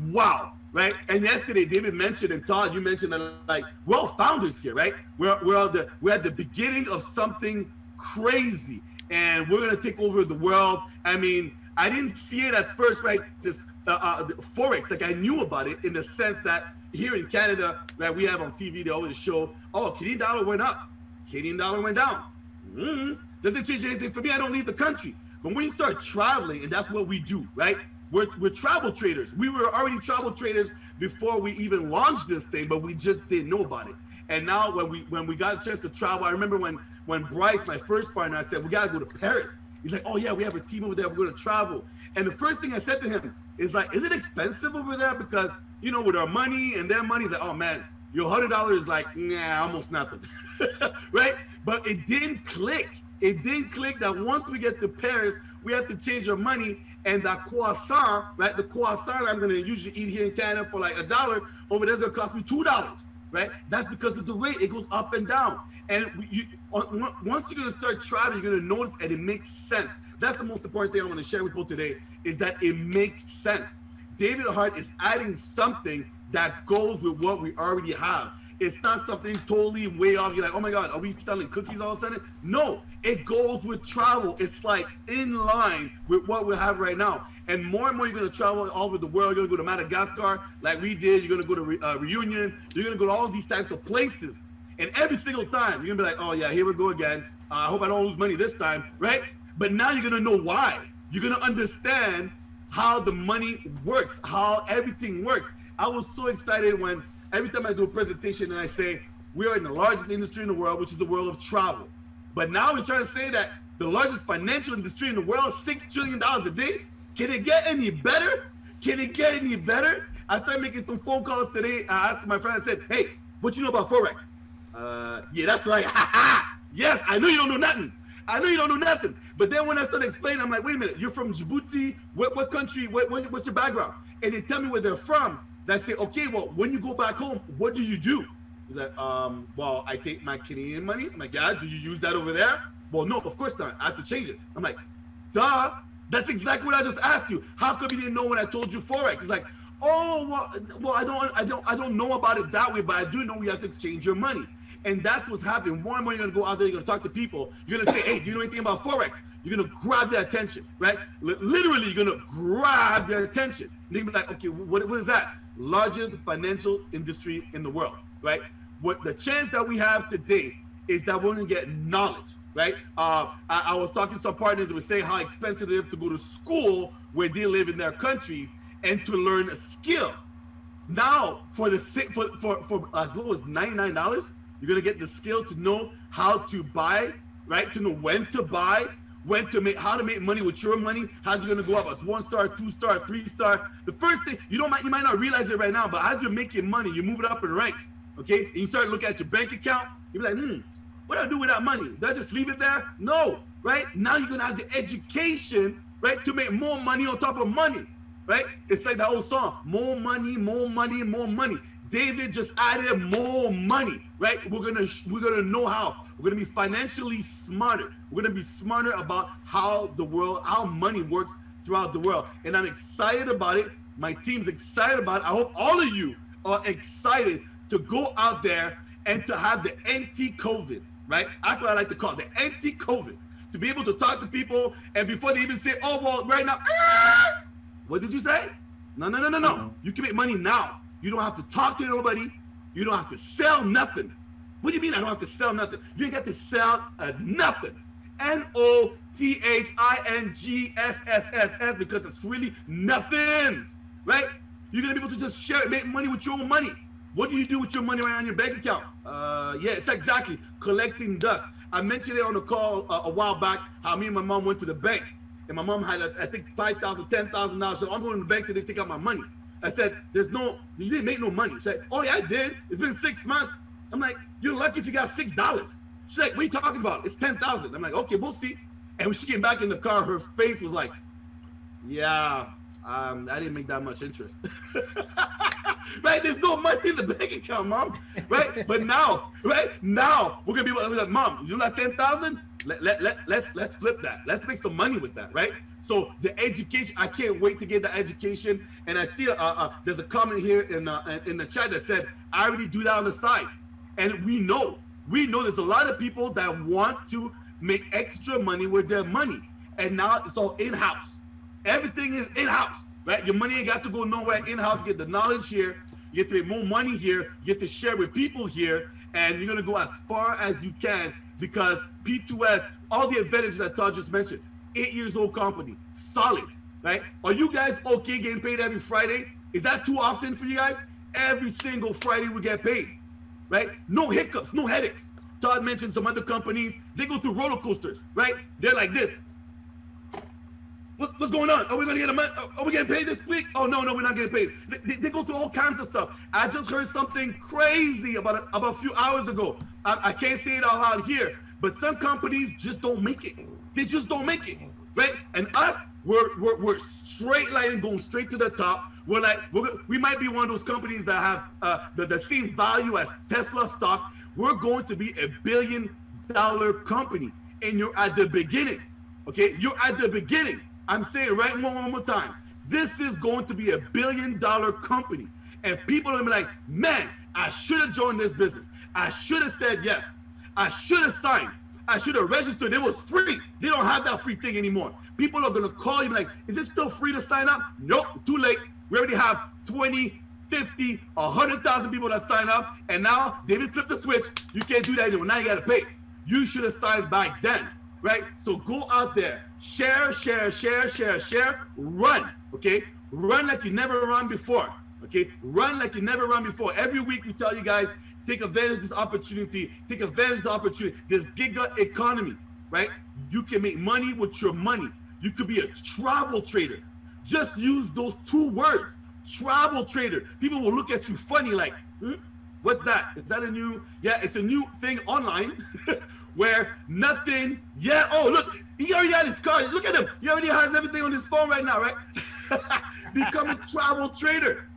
wow. Right. And yesterday, David mentioned, and Todd, you mentioned that, like, we're all founders here, right? We're at the beginning of something crazy, and we're going to take over the world. I mean, I didn't see it at first, right? This Forex, like I knew about it in the sense that here in Canada, right, we have on TV, they always show, oh, Canadian dollar went up, Canadian dollar went down. Doesn't change anything for me. I don't leave the country. But when you start traveling, and that's what we do, right? We're travel traders. We were already travel traders before we even launched this thing, but we just didn't know about it. And now when we got a chance to travel, I remember when Bryce, my first partner, I said, we got to go to Paris. He's like, oh yeah, we have a team over there. We're going to travel. And the first thing I said to him is like, is it expensive over there? Because, with our money and their money, he's like, oh man, your $100 is like, nah, almost nothing, right? But it didn't click. It didn't click that once we get to Paris, we have to change our money. And that croissant, right? The croissant I'm going to usually eat here in Canada for like $1, over there's going to cost me $2, right? That's because of the rate. It goes up and down. And once you're going to start traveling, you're going to notice, and it makes sense. That's the most important thing I want to share with people today, is that it makes sense. David Hart is adding something that goes with what we already have. It's not something totally way off. You're like, oh my God, are we selling cookies all of a sudden? No, it goes with travel. It's like in line with what we have right now. And more you're going to travel all over the world. You're going to go to Madagascar like we did. You're going to go to Reunion. You're going to go to all these types of places. And every single time, you're going to be like, oh yeah, here we go again. I hope I don't lose money this time, right? But now you're going to know why. You're going to understand how the money works, how everything works. I was so excited when every time I do a presentation and I say, we are in the largest industry in the world, which is the world of travel. But now we're trying to say that the largest financial industry in the world, $6 trillion a day. Can it get any better? Can it get any better? I started making some phone calls today. I asked my friend, I said, hey, what you know about Forex? Yeah, that's right. Yes, I know you don't know nothing. I know you don't know nothing. But then when I started explaining, I'm like, wait a minute, you're from Djibouti? What country? What's your background? And they tell me where they're from. And I say, okay, well, when you go back home, what do you do? He's like, well, I take my Canadian money. I'm like, yeah, do you use that over there? Well, no, of course not. I have to change it. I'm like, duh. That's exactly what I just asked you. How come you didn't know when I told you Forex? It's like, oh, well, I don't know about it that way, but I do know we have to exchange your money. And that's what's happening. More and more, you're gonna go out there, you're gonna talk to people. You're gonna say, hey, do you know anything about Forex? You're gonna grab their attention, right? Literally, you're gonna grab their attention. And they're gonna be like, okay, what is that? Largest financial industry in the world, right? What the chance that we have today is that we're gonna get knowledge, right? I was talking to some partners that were saying how expensive it is to go to school where they live in their countries and to learn a skill. Now, for as low as $99, you're gonna get the skill to know how to buy, right? To know when to buy, how to make money with your money. How's it gonna go up as 1-star, 2-star, 3-star? The first thing you might not realize it right now, but as you're making money, you move it up in ranks. Okay, and you start looking at your bank account. You're like, what do I do with that money? Do I just leave it there? No, right? Now you're gonna have the education, right, to make more money on top of money, right? It's like that old song, more money, more money, more money. David just added more money, right? We're gonna know how. We're gonna be financially smarter. We're gonna be smarter about how money works throughout the world. And I'm excited about it. My team's excited about it. I hope all of you are excited to go out there and to have the anti-COVID, right? That's what I like to call it, the anti-COVID. To be able to talk to people and before they even say, oh, well, right now, what did you say? No. You can make money now. You don't have to talk to nobody. You don't have to sell nothing. What do you mean I don't have to sell nothing? You ain't got to sell nothing. NOTHINGSSSS because it's really nothings, right? You're gonna be able to just share it, make money with your own money. What do you do with your money right on your bank account? Yeah, it's exactly collecting dust. I mentioned it on a call a while back, how me and my mom went to the bank. And my mom had, I think, $5,000, $10,000. So I'm going to the bank to take out my money. I said, you didn't make no money. She said, oh yeah, I did. It's been 6 months. I'm like, you're lucky if you got $6. She's like, what are you talking about? It's 10,000. I'm like, okay, we'll see. And when she came back in the car, her face was like, yeah, I didn't make that much interest. Right? There's no money in the bank account, Mom. Right? But now, right? Now we're gonna be like, Mom, you got 10,000? Let's flip that. Let's make some money with that, right? So the education, I can't wait to get the education. And I see there's a comment here in the chat that said, I already do that on the side. And we know there's a lot of people that want to make extra money with their money. And now it's all in-house. Everything is in-house, right? Your money ain't got to go nowhere. In-house, you get the knowledge here. You get to make more money here. You get to share with people here. And you're going to go as far as you can because P2S, all the advantages that Todd just mentioned, 8 years old company, solid, right? Are you guys okay getting paid every Friday? Is that too often for you guys? Every single Friday we get paid, right? No hiccups, no headaches. Todd mentioned some other companies, they go through roller coasters, right? They're like this. What's going on? Are we gonna get a month? Are we getting paid this week? Oh no, we're not getting paid. They go through all kinds of stuff. I just heard something crazy about a few hours ago. I can't say it out loud here, but some companies just don't make it. They just don't make it, right? And us, we're straight line going straight to the top. We might be one of those companies that have the same value as Tesla stock. We're going to be a $1 billion company, and you're at the beginning. Okay, you're at the beginning. I'm saying right one more time. This is going to be a $1 billion company, and people are gonna be like, man, I should have joined this business. I should have said yes. I should have signed. I should have registered. It was free. They don't have that free thing anymore. People are gonna call you like, is it still free to sign up? Nope, too late. We already have 20, 50, 100,000 people that sign up, and now David flipped the switch. You can't do that anymore. Now you gotta pay. You should have signed back then, right? So go out there, share, run, okay? Run like you never run before, okay? Run like you never run before. Every week we tell you guys, take advantage of this opportunity, take advantage of this opportunity, this giga economy, right? You can make money with your money. You could be a travel trader. Just use those 2 words, travel trader. People will look at you funny like, what's that? Is that a new, yeah, it's a new thing online where nothing, yeah, oh, look, he already had his car. Look at him. He already has everything on his phone right now, right? Become a travel trader.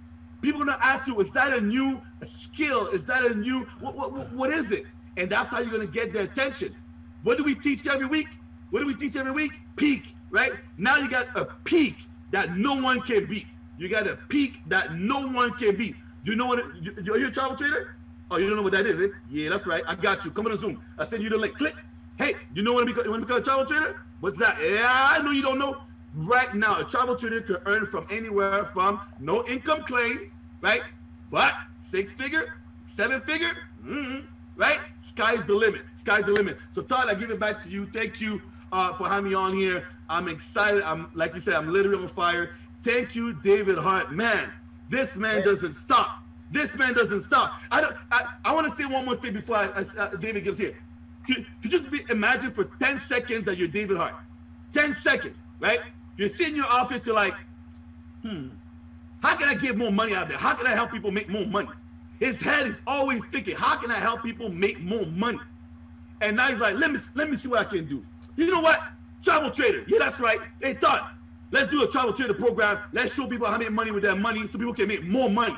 People are gonna ask you, is that a new skill? Is that a new, what is it? And that's how you're gonna get their attention. What do we teach every week? What do we teach every week? Peak, right? Now you got a peak that no one can beat. You got a peak that no one can beat. Do you know what, are you a travel trader? Oh, you don't know what that is, eh? Yeah, that's right. I got you. Come on Zoom. I send you the link. Click. Hey, you know what you want to become a travel trader? What's that? Yeah, I know you don't know. Right now, a travel trader can earn from anywhere from no income claims, right? But 6-figure, 7-figure, right? Sky's the limit. Sky's the limit. So Todd, I give it back to you. Thank you for having me on here. I'm excited. I'm, like you said, I'm literally on fire. Thank you, David Hart. Man, this man doesn't stop. This man doesn't stop. I want to say one more thing before David gives here. Could just imagine for 10 seconds that you're David Hart. 10 seconds, right? You're sitting in your office, you're like, how can I get more money out there? How can I help people make more money? His head is always thinking, how can I help people make more money? And now he's like, let me see what I can do. You know what? Travel trader. Yeah, that's right. They thought, let's do a travel trader program. Let's show people how to make money with their money so people can make more money,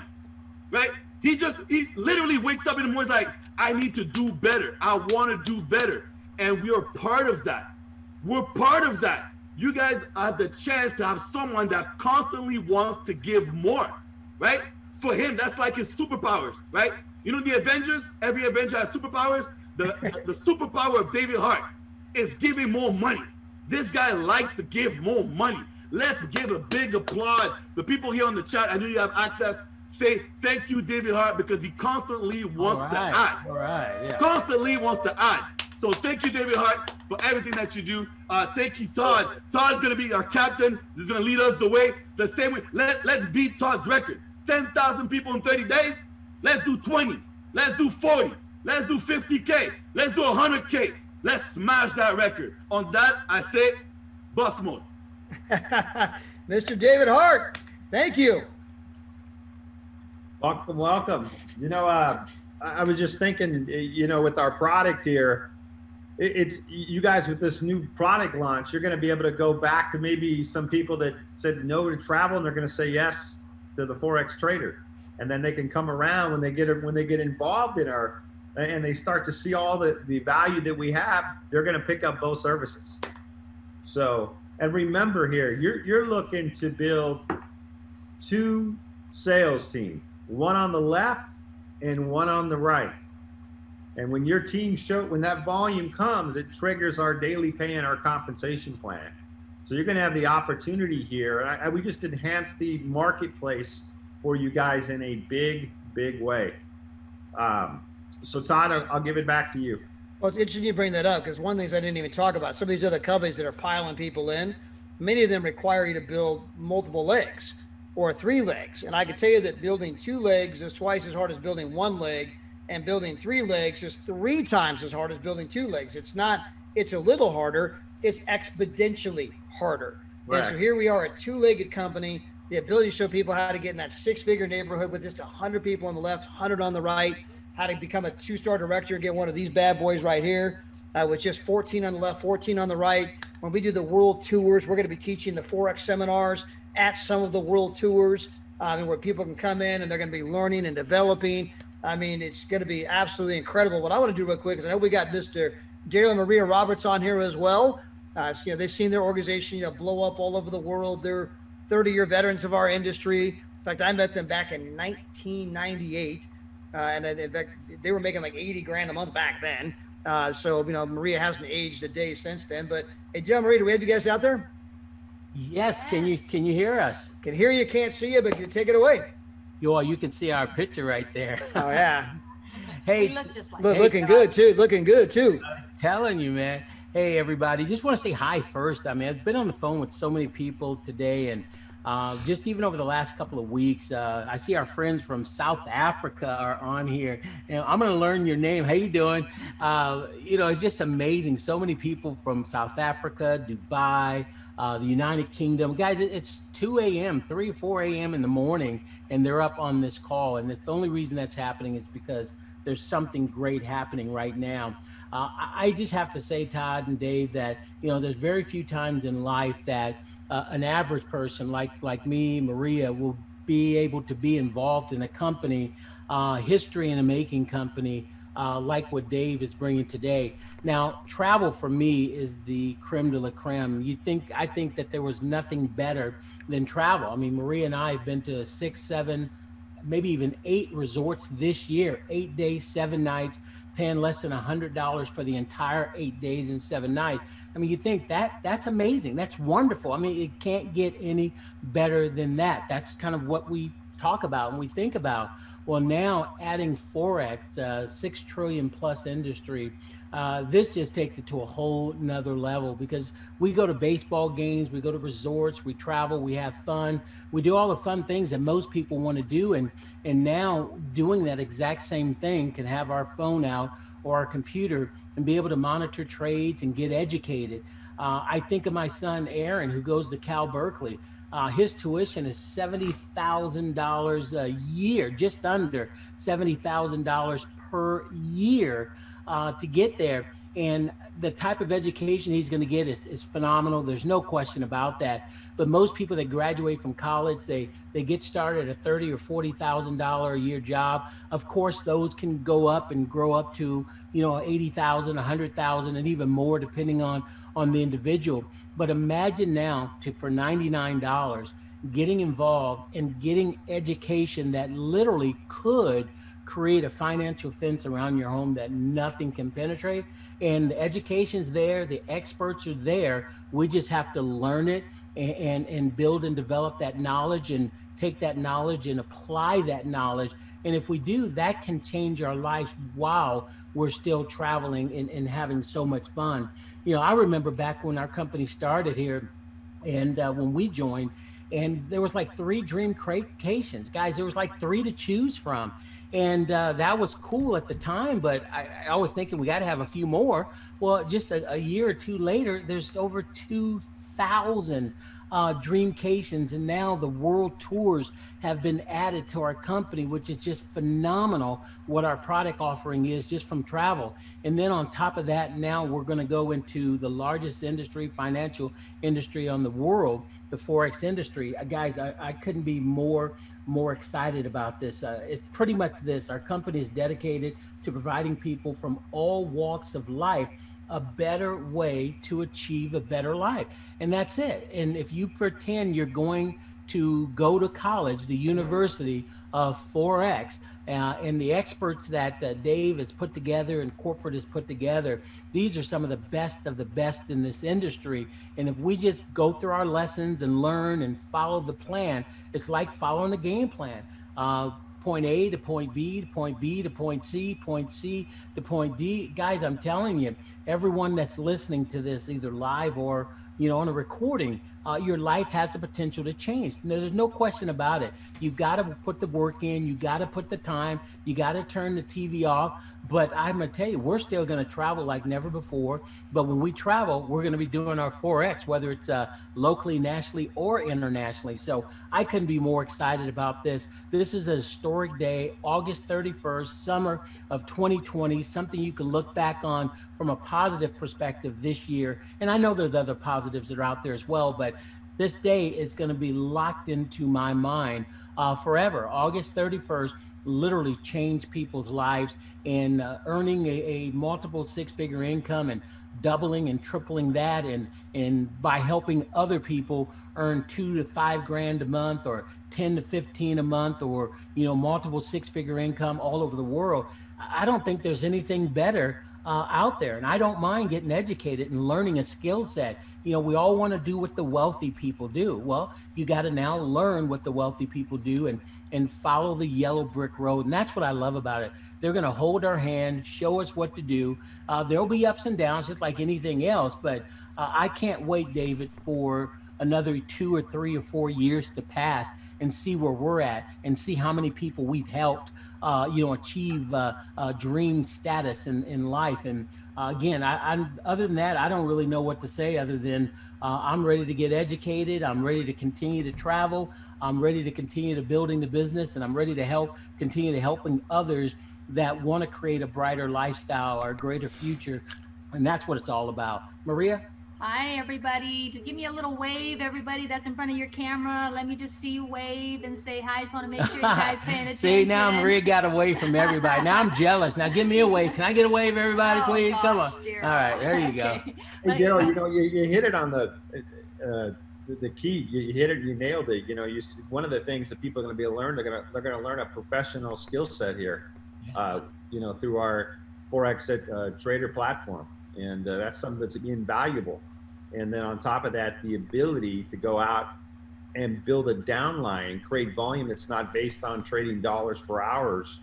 right? He literally wakes up in the morning like, I need to do better. I want to do better. And we are part of that. We're part of that. You guys have the chance to have someone that constantly wants to give more, right? For him, that's like his superpowers, right? You know the Avengers? Every Avenger has superpowers. The superpower of David Hart is giving more money. This guy likes to give more money. Let's give a big applaud. The people here on the chat, I know you have access. Say thank you, David Hart, because he constantly wants to add. All right, yeah. Constantly wants to add. So thank you, David Hart, for everything that you do. Thank you, Todd. Todd's gonna be our captain. He's gonna lead us the way. The same way. Let's beat Todd's record. 10,000 people in 30 days. Let's do 20. Let's do 40. Let's do 50K. Let's do 100K. Let's smash that record. On that, I say, bust mode. Mr. David Hart, thank you. Welcome, welcome. You know, I was just thinking, you know, with our product here, it's you guys with this new product launch, you're going to be able to go back to maybe some people that said no to travel, and they're going to say yes to the Forex trader, and then they can come around when they get involved in our, and they start to see all the value that we have. They're going to pick up both services. So, and remember here, you're looking to build 2 sales teams. One on the left and one on the right. And when your team when that volume comes, it triggers our daily pay and our compensation plan. So you're going to have the opportunity here. We just enhanced the marketplace for you guys in a big, big way. So Todd, I'll give it back to you. Well, it's interesting you bring that up, because one of the things I didn't even talk about, some of these other companies that are piling people in, many of them require you to build multiple legs or 3 legs. And I can tell you that building 2 legs is twice as hard as building 1 leg, and building 3 legs is 3 times as hard as building 2 legs. It's a little harder, it's exponentially harder. Right. And so here we are, a 2-legged company, the ability to show people how to get in that 6-figure neighborhood with just 100 people on the left, 100 on the right, how to become a 2-star director and get one of these bad boys right here, with just 14 on the left, 14 on the right. When we do the world tours, we're going to be teaching the Forex seminars at some of the world tours, where people can come in and they're going to be learning and developing. I mean, it's going to be absolutely incredible. What I want to do real quick is, I know we got Mr. Daryl and Maria Roberts on here as well. So, you know, they've seen their organization, blow up all over the world. They're 30-year veterans of our industry. In fact, I met them back in 1998. And in fact, they were making like 80 grand a month back then. So, Maria hasn't aged a day since then. But hey, Joe, Maria, do we have you guys out there? Yes. Can you hear us? Can hear you, can't see you, but can you take it away? You can see our picture right there. Oh yeah. Hey, looking good too. I'm telling you, man. Hey, everybody. Just want to say hi first. I mean, I've been on the phone with so many people today, and Just even over the last couple of weeks, I see our friends from South Africa are on here. And I'm going to learn your name. How you doing? It's just amazing. So many people from South Africa, Dubai, the United Kingdom. Guys, it's 2 a.m., 3 or 4 a.m. in the morning, and they're up on this call. And the only reason that's happening is because there's something great happening right now. I just have to say, Todd and Dave, that, there's very few times in life that an average person like me, Maria, will be able to be involved in a company, history in a making company, like what Dave is bringing today. Now, travel for me is the creme de la creme. I think that there was nothing better than travel. I mean, Maria and I have been to 6, 7, maybe even 8 resorts this year, 8 days, 7 nights, paying less than $100 for the entire 8 days and 7 nights. I mean, you think that's amazing. That's wonderful. I mean, it can't get any better than that. That's kind of what we talk about and we think about. Well, now adding Forex, 6 trillion plus industry, this just takes it to a whole nother level, because we go to baseball games, we go to resorts, we travel, we have fun, we do all the fun things that most people want to do. And now doing that exact same thing can have our phone out or our computer and be able to monitor trades and get educated. I think of my son, Aaron, who goes to Cal Berkeley. His tuition is $70,000 a year, just under $70,000 per year to get there. And the type of education he's going to get is phenomenal. There's no question about that. But most people that graduate from college, they get started at a $30,000 or $40,000 a year job. Of course, those can go up and grow up to, $80,000, $100,000, and even more, depending on the individual. But imagine now for $99, getting involved and getting education that literally could create a financial fence around your home that nothing can penetrate. And the education's there, the experts are there. We just have to learn it and build and develop that knowledge and take that knowledge and apply that knowledge. And if we do, that can change our lives while we're still traveling and having so much fun. I remember back when our company started here and when we joined, and there was like 3 dream vacations. Guys, there was like 3 to choose from. And that was cool at the time, but I was thinking we got to have a few more. Well, just a year or 2 later, there's over 2,000 dreamcations, and now the world tours have been added to our company, which is just phenomenal what our product offering is just from travel. And then on top of that, now we're going to go into the largest industry, financial industry on the world, the Forex industry. Guys, I couldn't be more excited about this. It's pretty much this. Our company is dedicated to providing people from all walks of life a better way to achieve a better life. And that's it. And if you pretend you're going to go to college, the University of Forex, and the experts that Dave has put together and corporate has put together, these are some of the best in this industry. And if we just go through our lessons and learn and follow the plan, it's like following a game plan. Point A to point B, to point B to point C to point D. Guys, I'm telling you, everyone that's listening to this, either live or on a recording, your life has the potential to change. There's no question about it. You've got to put the work in, you got to put the time, you got to turn the TV off. But I'm going to tell you, we're still going to travel like never before. But when we travel, we're going to be doing our Forex, whether it's locally, nationally, or internationally. So I couldn't be more excited about this. This is a historic day, August 31st, summer of 2020, something you can look back on from a positive perspective this year. And I know there's other positives that are out there as well, but this day is going to be locked into my mind forever. August 31st literally changed people's lives, and earning a multiple 6-figure income and doubling and tripling that, and by helping other people earn $2,000 to $5,000 a month, or 10 to 15 a month, or multiple 6-figure income all over the world. I don't think there's anything better out there. And I don't mind getting educated and learning a skill set. We all want to do what the wealthy people do. Well, you got to now learn what the wealthy people do and follow the yellow brick road. And that's what I love about it. They're going to hold our hand, show us what to do. There'll be ups and downs just like anything else, but I can't wait, David, for another 2 or 3 or 4 years to pass and see where we're at and see how many people we've helped, achieve dream status in life. And again, I'm other than that, I don't really know what to say other than I'm ready to get educated. I'm ready to continue to travel. I'm ready to continue to building the business, and I'm ready to continue to helping others that want to create a brighter lifestyle or a greater future. And that's what it's all about. Maria? Hi, everybody. Just give me a little wave, everybody that's in front of your camera. Let me just see you wave and say hi. I just want to make sure you guys paying attention. See, now Maria got away from everybody. Now I'm jealous. Now give me a wave. Can I get a wave, everybody, please? Gosh, come on. dear. All right, there you go. Okay. Hey, Daryl, you hit it on the key. You hit it. You nailed it. One of the things that people are going to be learn, they're going to learn a professional skill set here, through our Forex Trader platform, and that's something that's invaluable. And then on top of that, the ability to go out and build a downline, create volume that's not based on trading dollars for hours,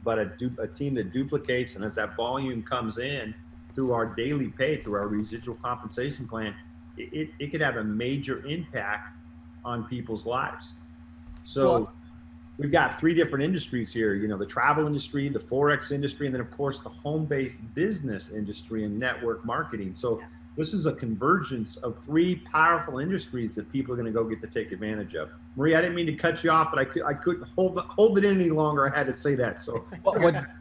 but a team that duplicates. And as that volume comes in through our daily pay, through our residual compensation plan, it could have a major impact on people's lives. So we've got 3 different industries here, the travel industry, the Forex industry, and then of course the home-based business industry and network marketing. So this is a convergence of 3 powerful industries that people are going to go get to take advantage of. Maria, I didn't mean to cut you off, but I couldn't hold it in any longer. I had to say that. So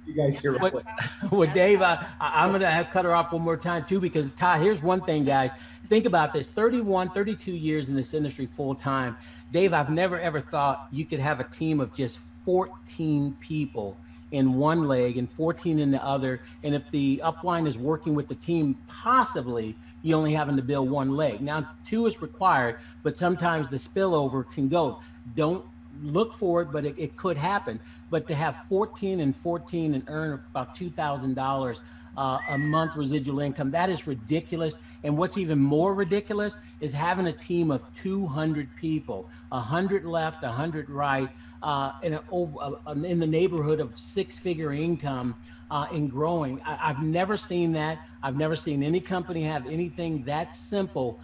you guys hear what Dave, I'm going to cut her off one more time too, because Ty, here's one thing, guys. Think about this, 32 years in this industry full time. Dave, I've never ever thought you could have a team of just 14 people in one leg and 14 in the other. And if the upline is working with the team, possibly you only having to build one leg. Now, 2 is required, but sometimes the spillover can go. Don't look for it, but it could happen. But to have 14 and 14 and earn about $2,000 a month residual income, that is ridiculous. And what's even more ridiculous is having a team of 200 people, 100 left, 100 right, in the neighborhood of 6-figure income and growing. I've never seen that. I've never seen any company have anything that simple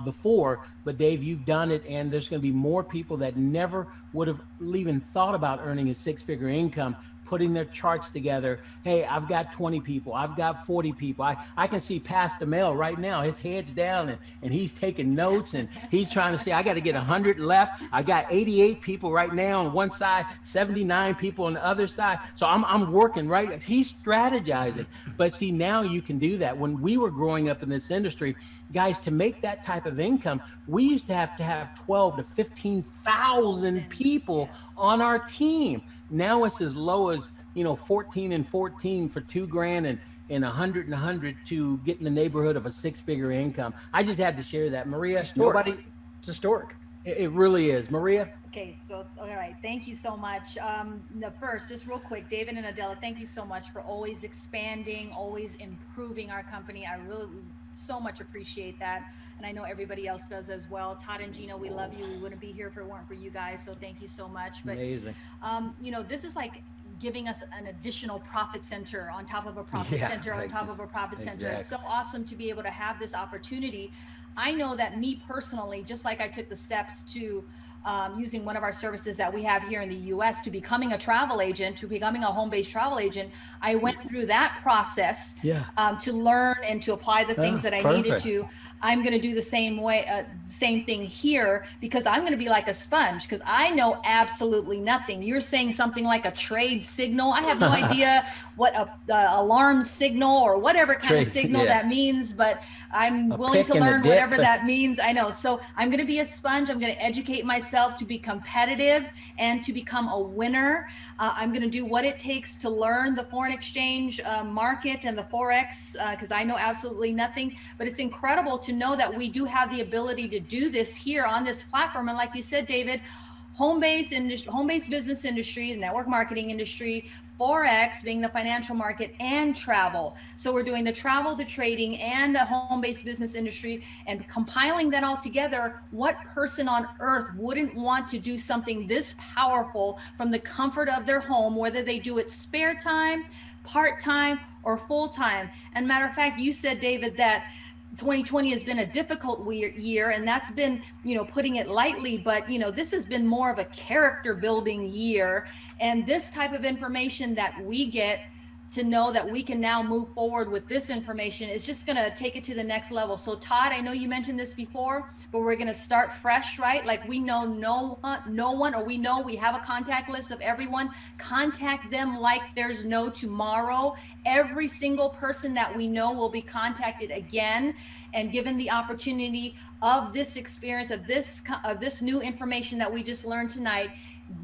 before. But Dave, you've done it, and there's going to be more people that never would have even thought about earning a 6-figure income, putting their charts together. Hey, I've got 20 people. I've got 40 people. I can see Pastor Mel right now, his head's down and he's taking notes and he's trying to say, I got to get 100 left. I got 88 people right now on one side, 79 people on the other side. So I'm working, right? He's strategizing. But see, now you can do that. When we were growing up in this industry, guys, to make that type of income, we used to have 12 to 15,000 people on our team. Now it's as low as 14 and 14 for $2,000 and 100 and 100 to get in the neighborhood of a 6-figure income. I just had to share that, Maria. It's historic. It really is, Maria. Okay, so all right, thank you so much. First, just real quick, David and Adela, thank you so much for always expanding, always improving our company. I really so much appreciate that. And I know everybody else does as well. Todd and Gina, we love you. We wouldn't be here if it weren't for you guys. So thank you so much. But, amazing. This is like giving us an additional profit center on top of a profit center on top of a profit center. It's so awesome to be able to have this opportunity. I know that me personally, just like I took the steps to using one of our services that we have here in the US to becoming a travel agent, to becoming a home-based travel agent, I went through that process to learn and to apply the things that I needed to. I'm going to do the same thing here, because I'm going to be like a sponge, because I know absolutely nothing. You're saying something like a trade signal. I have no idea what a alarm signal or whatever kind of signal that means, but I'm willing to learn whatever that means. I know. So I'm going to be a sponge. I'm going to educate myself to be competitive and to become a winner. I'm going to do what it takes to learn the foreign exchange market and the Forex, because I know absolutely nothing. But it's incredible to know that we do have the ability to do this here on this platform. And like you said, David, home-based business industry, the network marketing industry, Forex being the financial market, and travel. So we're doing the travel, the trading, and the home-based business industry, and compiling that all together. What person on earth wouldn't want to do something this powerful from the comfort of their home, whether they do it spare time, part-time, or full-time? And matter of fact, you said, David, that 2020 has been a difficult year, and that's been, putting it lightly, but this has been more of a character building year. And this type of information that we get to know that we can now move forward with this information is just going to take it to the next level. So Todd, I know you mentioned this before, but we're going to start fresh, right? Like we know no one, or we know we have a contact list of everyone. Contact them like there's no tomorrow. Every single person that we know will be contacted again and given the opportunity of this experience, of this new information that we just learned tonight.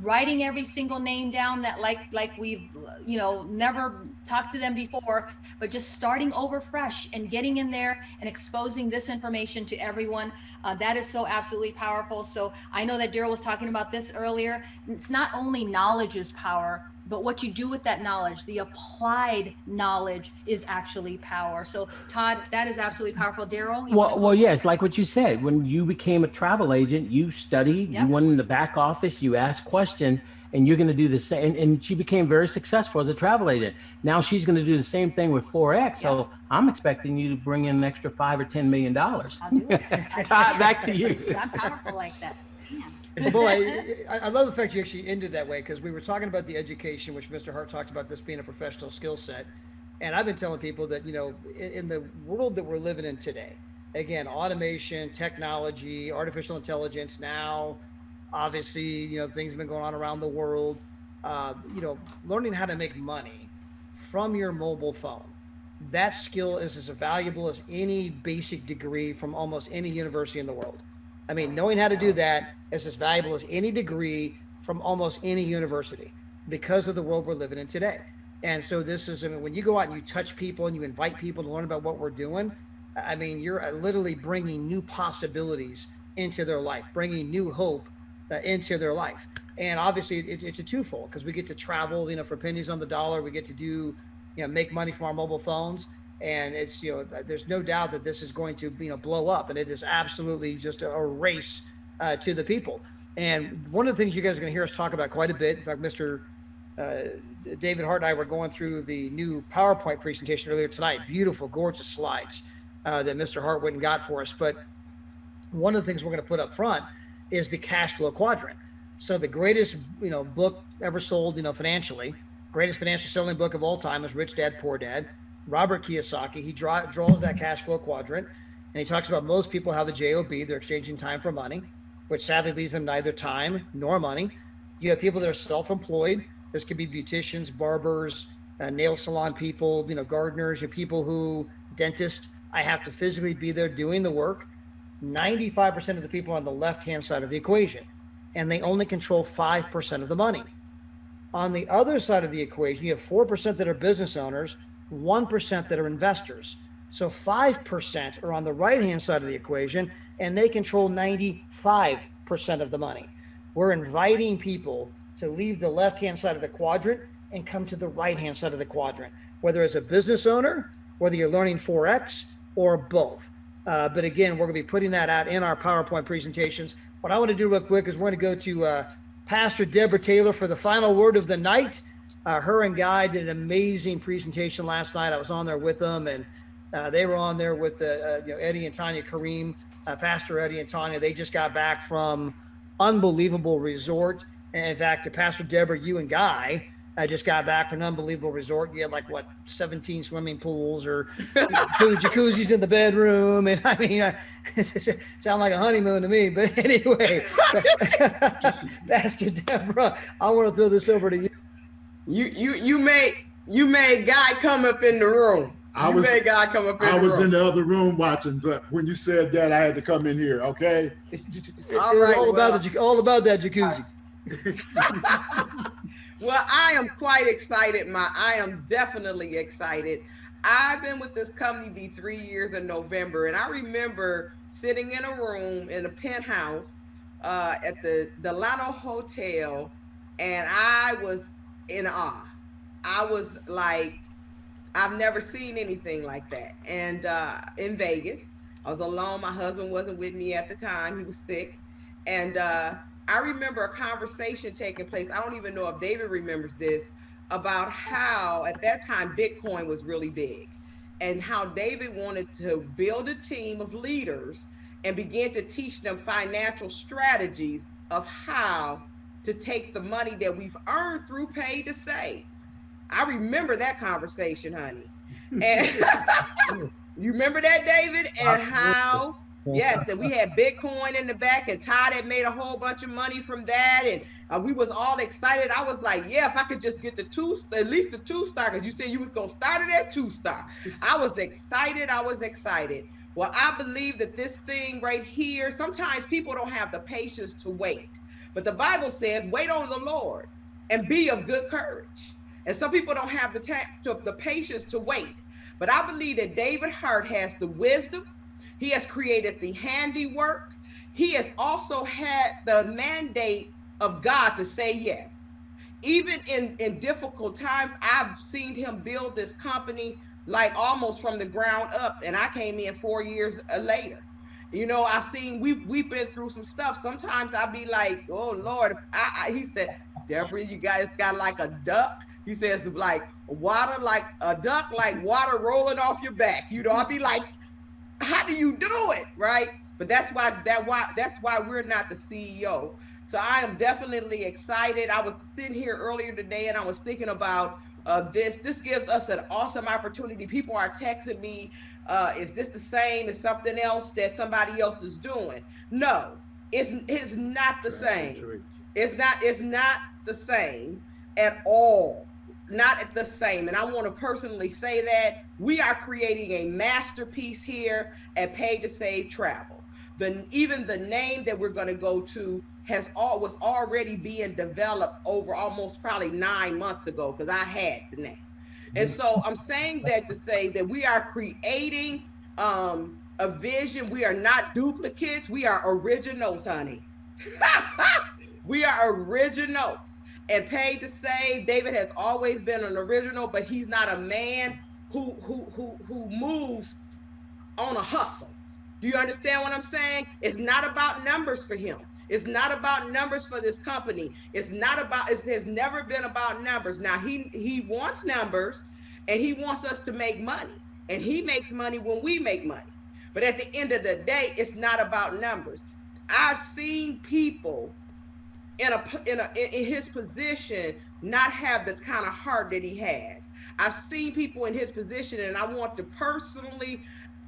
Writing every single name down that like we've never talked to them before, but just starting over fresh and getting in there and exposing this information to everyone. That is so absolutely powerful. So I know that Daryl was talking about this earlier. It's not only knowledge is power, but what you do with that knowledge, the applied knowledge, is actually power. So Todd, that is absolutely powerful. Daryl? Well, yes, like what you said, when you became a travel agent, you studied, you went in the back office, you asked questions, and you're going to do the same. And she became very successful as a travel agent. Now she's going to do the same thing with Forex. So I'm expecting you to bring in an extra $5 or $10 million. I'll do it. Todd, back to you. I'm powerful like that. Well, boy, I love the fact you actually ended that way, because we were talking about the education, which Mr. Hart talked about, this being a professional skill set. And I've been telling people that, in the world that we're living in today, again, automation, technology, artificial intelligence, now, obviously, things have been going on around the world, learning how to make money from your mobile phone. That skill is as valuable as any basic degree from almost any university in the world. I mean, knowing how to do that is as valuable as any degree from almost any university, because of the world we're living in today. And so this is, when you go out and you touch people and you invite people to learn about what we're doing, I mean, you're literally bringing new possibilities into their life, bringing new hope into their life. And obviously it's a twofold, because we get to travel, for pennies on the dollar. We get to do, make money from our mobile phones. And it's, there's no doubt that this is going to, blow up, and it is absolutely just a race to the people. And one of the things you guys are going to hear us talk about quite a bit, in fact, Mr. David Hart and I were going through the new PowerPoint presentation earlier tonight. Beautiful, gorgeous slides that Mr. Hart went and got for us. But one of the things we're going to put up front is the cash flow quadrant. So the greatest, book ever sold, financially, greatest financial selling book of all time is Rich Dad, Poor Dad. Robert Kiyosaki, he draws that cash flow quadrant, and he talks about most people have the JOB, they're exchanging time for money, which sadly leaves them neither time nor money. You have people that are self-employed. This could be beauticians, barbers, nail salon people, gardeners, people dentists. I have to physically be there doing the work. 95% of the people are on the left-hand side of the equation, and they only control 5% of the money. On the other side of the equation, you have 4% that are business owners, 1% that are investors. So 5% are on the right-hand side of the equation, and they control 95% of the money. We're inviting people to leave the left-hand side of the quadrant and come to the right-hand side of the quadrant, whether as a business owner, whether you're learning Forex, or both. But again, we're going to be putting that out in our PowerPoint presentations. What I want to do real quick is we're going to go to Pastor Deborah Taylor for the final word of the night. Her and Guy did an amazing presentation last night. I was on there with them, and they were on there with Eddie and Tanya Kareem, Pastor Eddie and Tanya. They just got back from unbelievable resort. And in fact, Pastor Deborah, you and Guy just got back from an unbelievable resort. You had 17 swimming pools or jacuzzis in the bedroom. And I mean, it sounded like a honeymoon to me. But anyway, Pastor Deborah, I want to throw this over to you. You made Guy come up in the room. I was in the other room watching, but when you said that, I had to come in here. Okay. All about that jacuzzi. Well, I am quite excited. I am definitely excited. I've been with this company 3 years in November, and I remember sitting in a room in a penthouse at the Delano Hotel, and I was in awe. I was like, I've never seen anything like that. And in Vegas, I was alone. My husband wasn't with me at the time. He was sick. And I remember a conversation taking place. I don't even know if David remembers this, about how at that time Bitcoin was really big. and how David wanted to build a team of leaders and begin to teach them financial strategies of how to take the money that we've earned through Pay to Save. I remember that conversation, honey. And you remember that, David? And how, yes, and we had Bitcoin in the back, and Todd had made a whole bunch of money from that, and we was all excited. I was like, yeah, if I could just get the at least the 2-star, because you said you was gonna start it at 2-star. I was excited. Well, I believe that this thing right here, sometimes people don't have the patience to wait, but the Bible says, wait on the Lord and be of good courage. And some people don't have the patience to wait. But I believe that David Hart has the wisdom. He has created the handiwork. He has also had the mandate of God to say yes. Even in difficult times, I've seen him build this company like almost from the ground up. And I came in 4 years later. You know, I've seen, we've been through some stuff. Sometimes I'll be like, oh Lord, he said, Deborah, you guys got like a duck. He says, like water, like a duck, like water rolling off your back. You know, I'll be like, how do you do it? Right. But that's why we're not the CEO. So I am definitely excited. I was sitting here earlier today and I was thinking about this. This gives us an awesome opportunity. People are texting me, is this the same as something else that somebody else is doing? No, it's not the same. It's not the same at all. Not the same. And I want to personally say that we are creating a masterpiece here at Pay to Save Travel. Even the name that we're going to go to was already being developed over almost probably 9 months ago, because I had the name. And so I'm saying that to say that we are creating a vision. We are not duplicates. We are originals, honey. We are originals. And Pay to Save, David has always been an original, but he's not a man who moves on a hustle. Do you understand what I'm saying? It's not about numbers for him. It's not about numbers for this company. It has never been about numbers. Now he wants numbers, and he wants us to make money, and he makes money when we make money. But at the end of the day, it's not about numbers. I've seen people in his position not have the kind of heart that he has. I've seen people in his position, and I want to personally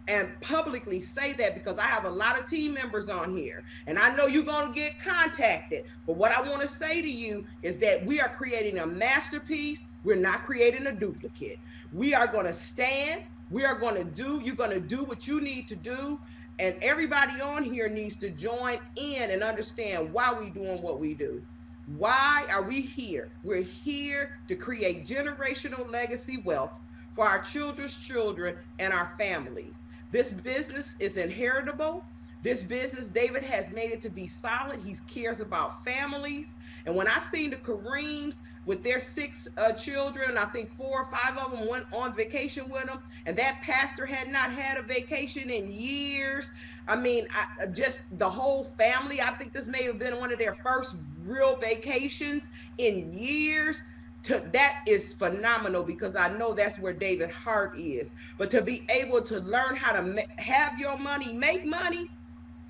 and publicly say that, because I have a lot of team members on here, and I know you're going to get contacted. But what I want to say to you is that we are creating a masterpiece. We're not creating a duplicate. We are going to stand. You're going to do what you need to do. And everybody on here needs to join in and understand why we're doing what we do. Why are we here? We're here to create generational legacy wealth for our children's children and our families. This business is inheritable. This business, David has made it to be solid. He cares about families. And when I seen the Kareems with their 6 children, I think 4 or 5 of them went on vacation with them, and that pastor had not had a vacation in years. I mean, just the whole family, I think this may have been one of their first real vacations in years. That is phenomenal, because I know that's where David Hart is. But to be able to learn how to have your money, make money,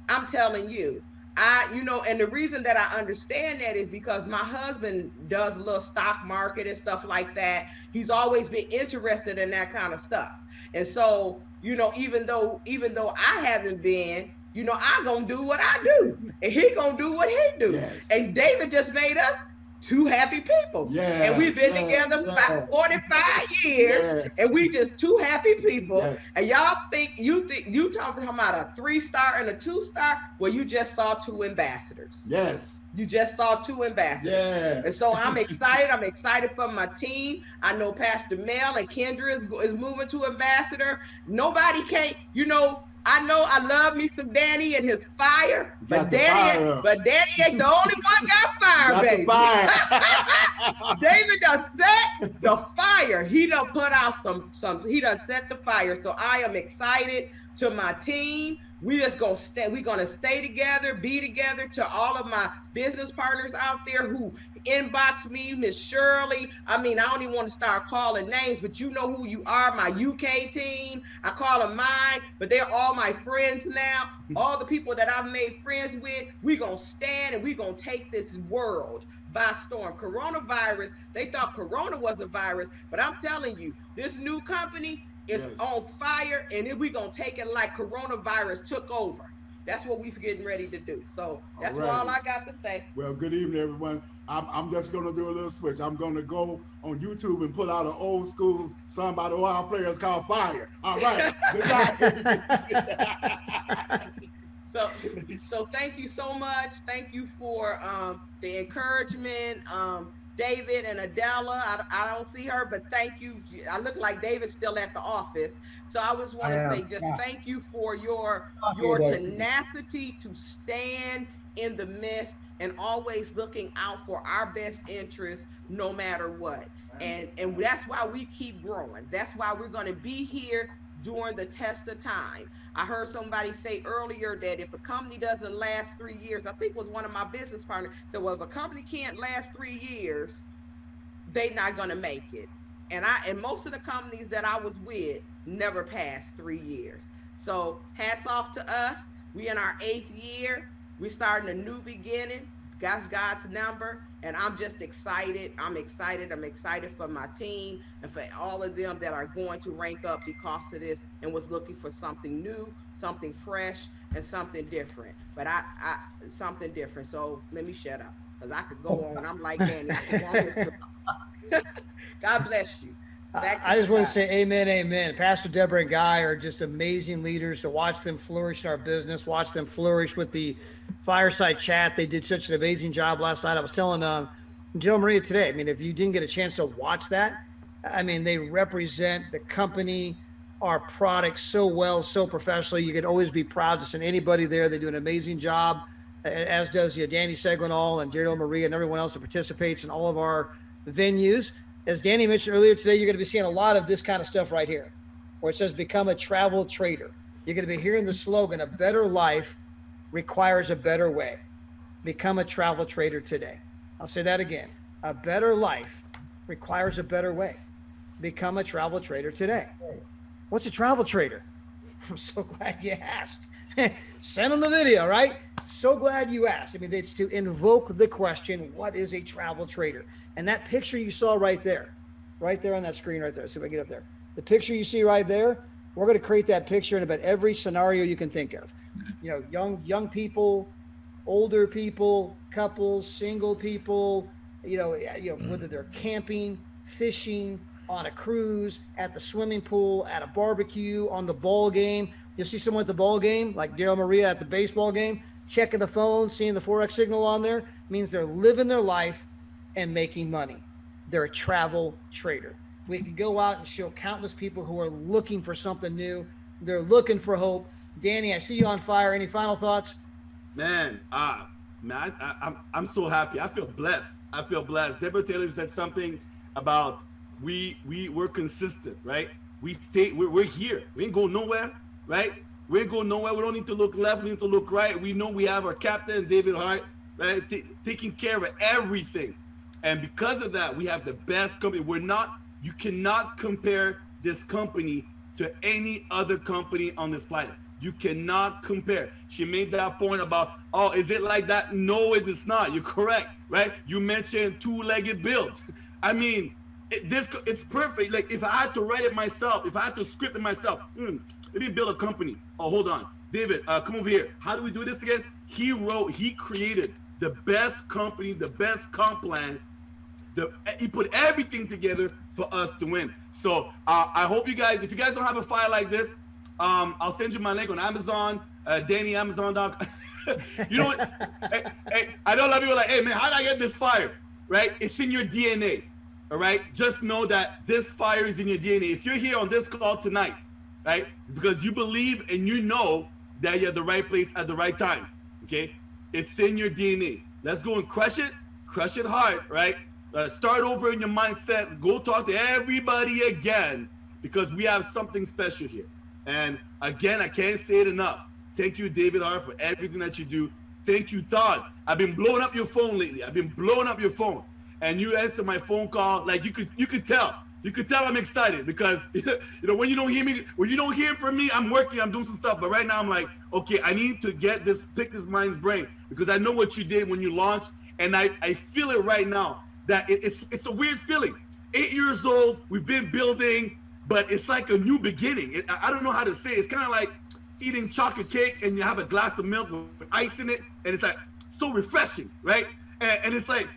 I'm telling you, and the reason that I understand that is because my husband does a little stock market and stuff like that. He's always been interested in that kind of stuff. And so, even though I haven't been, I gonna do what I do, and he gonna do what he do. Yes. And David just made us 2 happy people. Yes, and we've been together 45 years, and we just 2 happy people. Yes. And y'all think you talking about a 3-star and a 2-star? Well, you just saw 2 ambassadors. Yes. You just saw 2 ambassadors. Yes. And so I'm excited. I'm excited for my team. I know Pastor Mel and Kendra is moving to ambassador. Nobody can't, I know I love me some Danny and his fire, but Danny ain't the only one got fire, baby. David done set the fire. He done put out he done set the fire. So I am excited to my team. We're gonna stay together, be together. To all of my business partners out there who inbox me, Miss Shirley. I mean, I don't even want to start calling names, but you know who you are. My UK team, I call them mine, but they're all my friends now. All the people that I've made friends with, we gonna stand and we gonna take this world by storm. Coronavirus, they thought Corona was a virus, but I'm telling you, this new company is on fire, and then we gonna take it like coronavirus took over. That's what we're getting ready to do. So that's all I got to say. Well, good evening, everyone. I'm just going to do a little switch. I'm going to go on YouTube and pull out an old school song by the Wild Players called Fire. All right. Good night. So thank you so much. Thank you for the encouragement. David and Adela, I don't see her, but thank you. I look like David's still at the office. So I just want to say just thank you for your tenacity to stand in the midst and always looking out for our best interests no matter what. And that's why we keep growing. That's why we're going to be here during the test of time. I heard somebody say earlier that if a company doesn't last 3 years, I think it was one of my business partners said, well, if a company can't last 3 years, they're not gonna make it. And most of the companies that I was with never passed 3 years. So hats off to us. We in our 8th year. We're starting a new beginning. That's God's number. And I'm just excited. I'm excited for my team and for all of them that are going to rank up because of this and was looking for something new, something fresh, and something different. But something different. So let me shut up because I could go on. I'm like Danny. God bless you. I just want to say amen, amen. Pastor Deborah and Guy are just amazing leaders. To watch them flourish in our business, watch them flourish with the fireside chat. They did such an amazing job last night. I was telling Jill Maria today, I mean, if you didn't get a chance to watch that, I mean, they represent the company, our product so well, so professionally. You can always be proud to send anybody there. They do an amazing job, as does Danny Seguinall and Jill Maria and everyone else that participates in all of our venues. As Danny mentioned earlier today, you're going to be seeing a lot of this kind of stuff right here, where it says become a travel trader. You're going to be hearing the slogan, a better life requires a better way. Become a travel trader today. I'll say that again. A better life requires a better way. Become a travel trader today. What's a travel trader? I'm so glad you asked. Send them the video, right? So glad you asked. I mean, it's to invoke the question, what is a travel trader? And that picture you saw right there on that screen right there. See if I can get up there. The picture you see right there, we're going to create that picture in about every scenario you can think of. You know, young people, older people, couples, single people, whether they're camping, fishing, on a cruise, at the swimming pool, at a barbecue, on the ball game. You'll see someone at the ball game, like Daryl Maria at the baseball game, checking the phone, seeing the Forex signal on there, means they're living their life and making money. They're a travel trader. We can go out and show countless people who are looking for something new. They're looking for hope. Danny, I see you on fire. Any final thoughts? Man, I'm so happy. I feel blessed. Deborah Taylor said something about we're consistent, right? We're here. We ain't going nowhere, right? We ain't going nowhere. We don't need to look left. We need to look right. We know we have our captain, David Hart, right? Taking care of everything. And because of that, we have the best company. You cannot compare this company to any other company on this planet. You cannot compare. She made that point about, oh, is it like that? No, it is not. You're correct, right? You mentioned two-legged build. I mean, it's perfect. Like if I had to write it myself, if I had to script it myself, let me build a company. Oh, hold on. David, come over here. How do we do this again? He created the best company, the best comp plan. He put everything together for us to win. So I hope you guys, if you guys don't have a file like this, I'll send you my link on Amazon, Danny, Amazon.com. You know what? hey, I know a lot of people are like, hey man, how did I get this fire? Right? It's in your DNA. All right. Just know that this fire is in your DNA. If you're here on this call tonight, right, it's because you believe and you know that you're at the right place at the right time. Okay. It's in your DNA. Let's go and crush it hard, right? Start over in your mindset. Go talk to everybody again because we have something special here. And again, I can't say it enough. Thank you, David Hart, for everything that you do. Thank you, Todd. I've been blowing up your phone lately. and you answer my phone call, like you could tell I'm excited because when you don't hear from me, I'm working, I'm doing some stuff. But right now I'm like, okay, I need to pick this mind's brain because I know what you did when you launched, and I feel it right now that it's a weird feeling. 8 years old, we've been building, but it's like a new beginning. I don't know how to say it. It's kind of like eating chocolate cake and you have a glass of milk with ice in it, and it's like so refreshing, right? And it's like,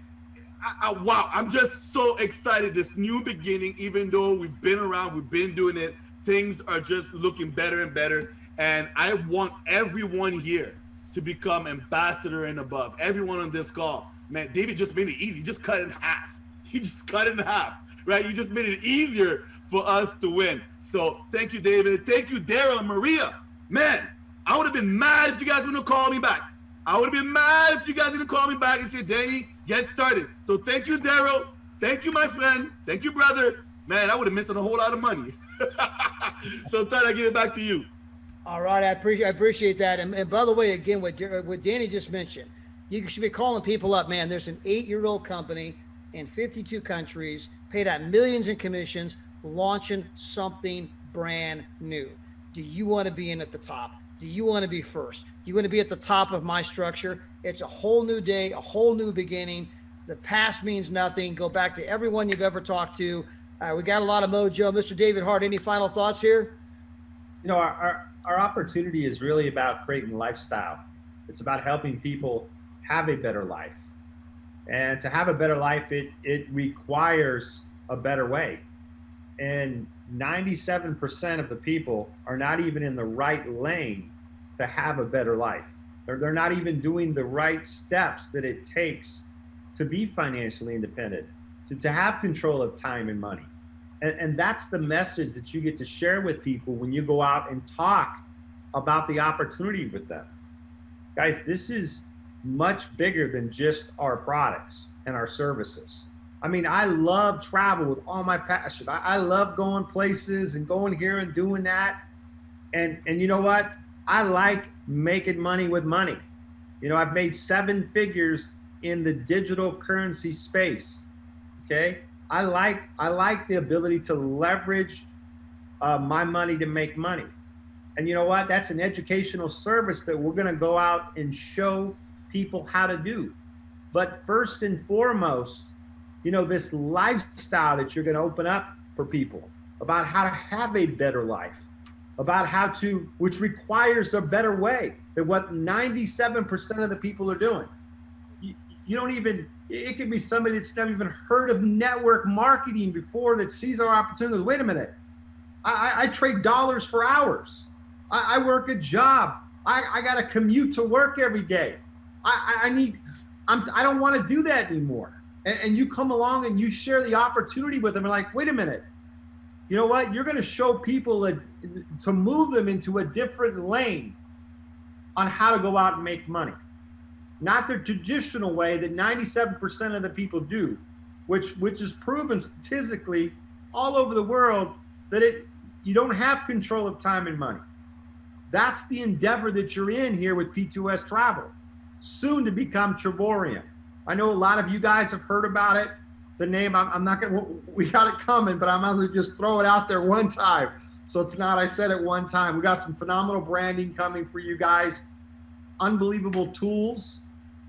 wow, I'm just so excited. This new beginning, even though we've been around, we've been doing it, things are just looking better and better. And I want everyone here to become ambassador and above. Everyone on this call, man, David just made it easy. He just cut it in half. He just cut it in half, right? You just made it easier for us to win. So thank you, David. Thank you, Daryl and Maria. Man, I would have been mad if you guys wouldn't have called me back. I would have been mad if you guys didn't call me back and say, Danny, get started. So thank you, Daryl. Thank you, my friend. Thank you, brother. Man, I would have missed a whole lot of money. So Todd, I give it back to you. All right, I appreciate that. And by the way, again, what Danny just mentioned, you should be calling people up, man. There's an 8-year-old company in 52 countries, paid out millions in commissions, launching something brand new. Do you want to be in at the top? Do you want to be first? You want to be at the top of my structure? It's a whole new day, a whole new beginning. The past means nothing. Go back to everyone you've ever talked to. We got a lot of mojo. Mr. David Hart, any final thoughts here? Our opportunity is really about creating lifestyle. It's about helping people have a better life. And to have a better life, it requires a better way. And 97% of the people are not even in the right lane to have a better life. They're not even doing the right steps that it takes to be financially independent, to have control of time and money. And that's the message that you get to share with people when you go out and talk about the opportunity with them. Guys, this is much bigger than just our products and our services. I mean, I love travel with all my passion. I love going places and going here and doing that. And you know what? I like making money with money. I've made 7 figures in the digital currency space. Okay. I like the ability to leverage my money to make money. And you know what? That's an educational service that we're going to go out and show people how to do. But first and foremost, this lifestyle that you're going to open up for people about how to have a better life, about which requires a better way than what 97% of the people are doing. You don't even, it could be somebody that's never even heard of network marketing before that sees our opportunities. Wait a minute. I trade dollars for hours. I work a job. I got to commute to work every day. I don't want to do that anymore. And you come along and you share the opportunity with them and like, wait a minute. You know what? You're going to show people to move them into a different lane on how to go out and make money. Not the traditional way that 97% of the people do, which is proven statistically all over the world that you don't have control of time and money. That's the endeavor that you're in here with P2S Travel, soon to become Travorian. I know a lot of you guys have heard about it. The name, I'm not gonna, we got it coming, but I'm gonna just throw it out there one time. So tonight I said it one time. We got some phenomenal branding coming for you guys. Unbelievable tools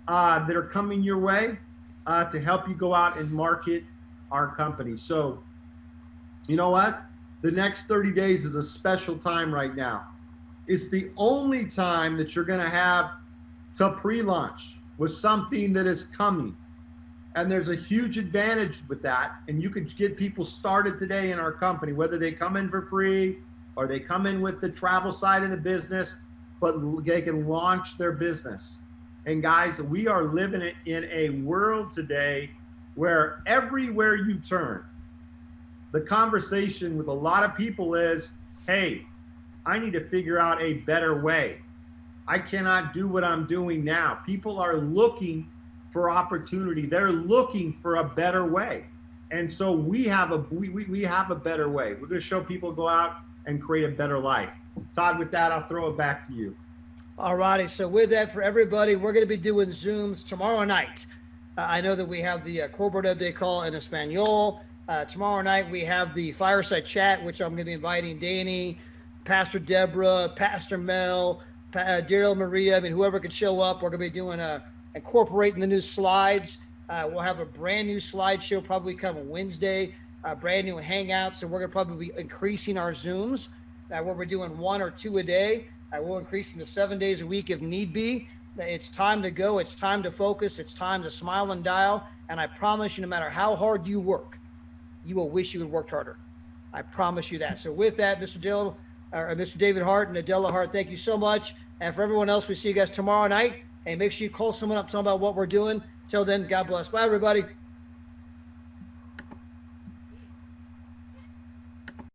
that are coming your way to help you go out and market our company. So you know what? The next 30 days is a special time right now. It's the only time that you're gonna have to pre-launch with something that is coming. And there's a huge advantage with that. And you could get people started today in our company, whether they come in for free or they come in with the travel side of the business, but they can launch their business. And guys, we are living in a world today where everywhere you turn, the conversation with a lot of people is, hey, I need to figure out a better way. I cannot do what I'm doing now. People are looking for opportunity. They're looking for a better way. And so we have a better way. We're going to show people go out and create a better life. Todd, with that, I'll throw it back to you. All righty. So with that, for everybody, we're going to be doing Zooms tomorrow night. I know that we have the Corporate Update Call in Espanol. Tomorrow night, we have the Fireside Chat, which I'm going to be inviting Danny, Pastor Deborah, Pastor Mel, Daryl Maria. I mean, whoever could show up. We're going to be doing incorporating the new slides. We'll have a brand new slideshow probably coming Wednesday, brand new hangout. So we're going to probably be increasing our Zooms where we're doing 1 or 2 a day. We'll increase them to 7 days a week if need be. It's time to go. It's time to focus. It's time to smile and dial. And I promise you, no matter how hard you work, you will wish you had worked harder. I promise you that. So with that, Mr. David Hart and Adela Hart, thank you so much. And for everyone else, we see you guys tomorrow night. And make sure you call someone up, tell them about what we're doing. Till then, God bless. Bye, everybody.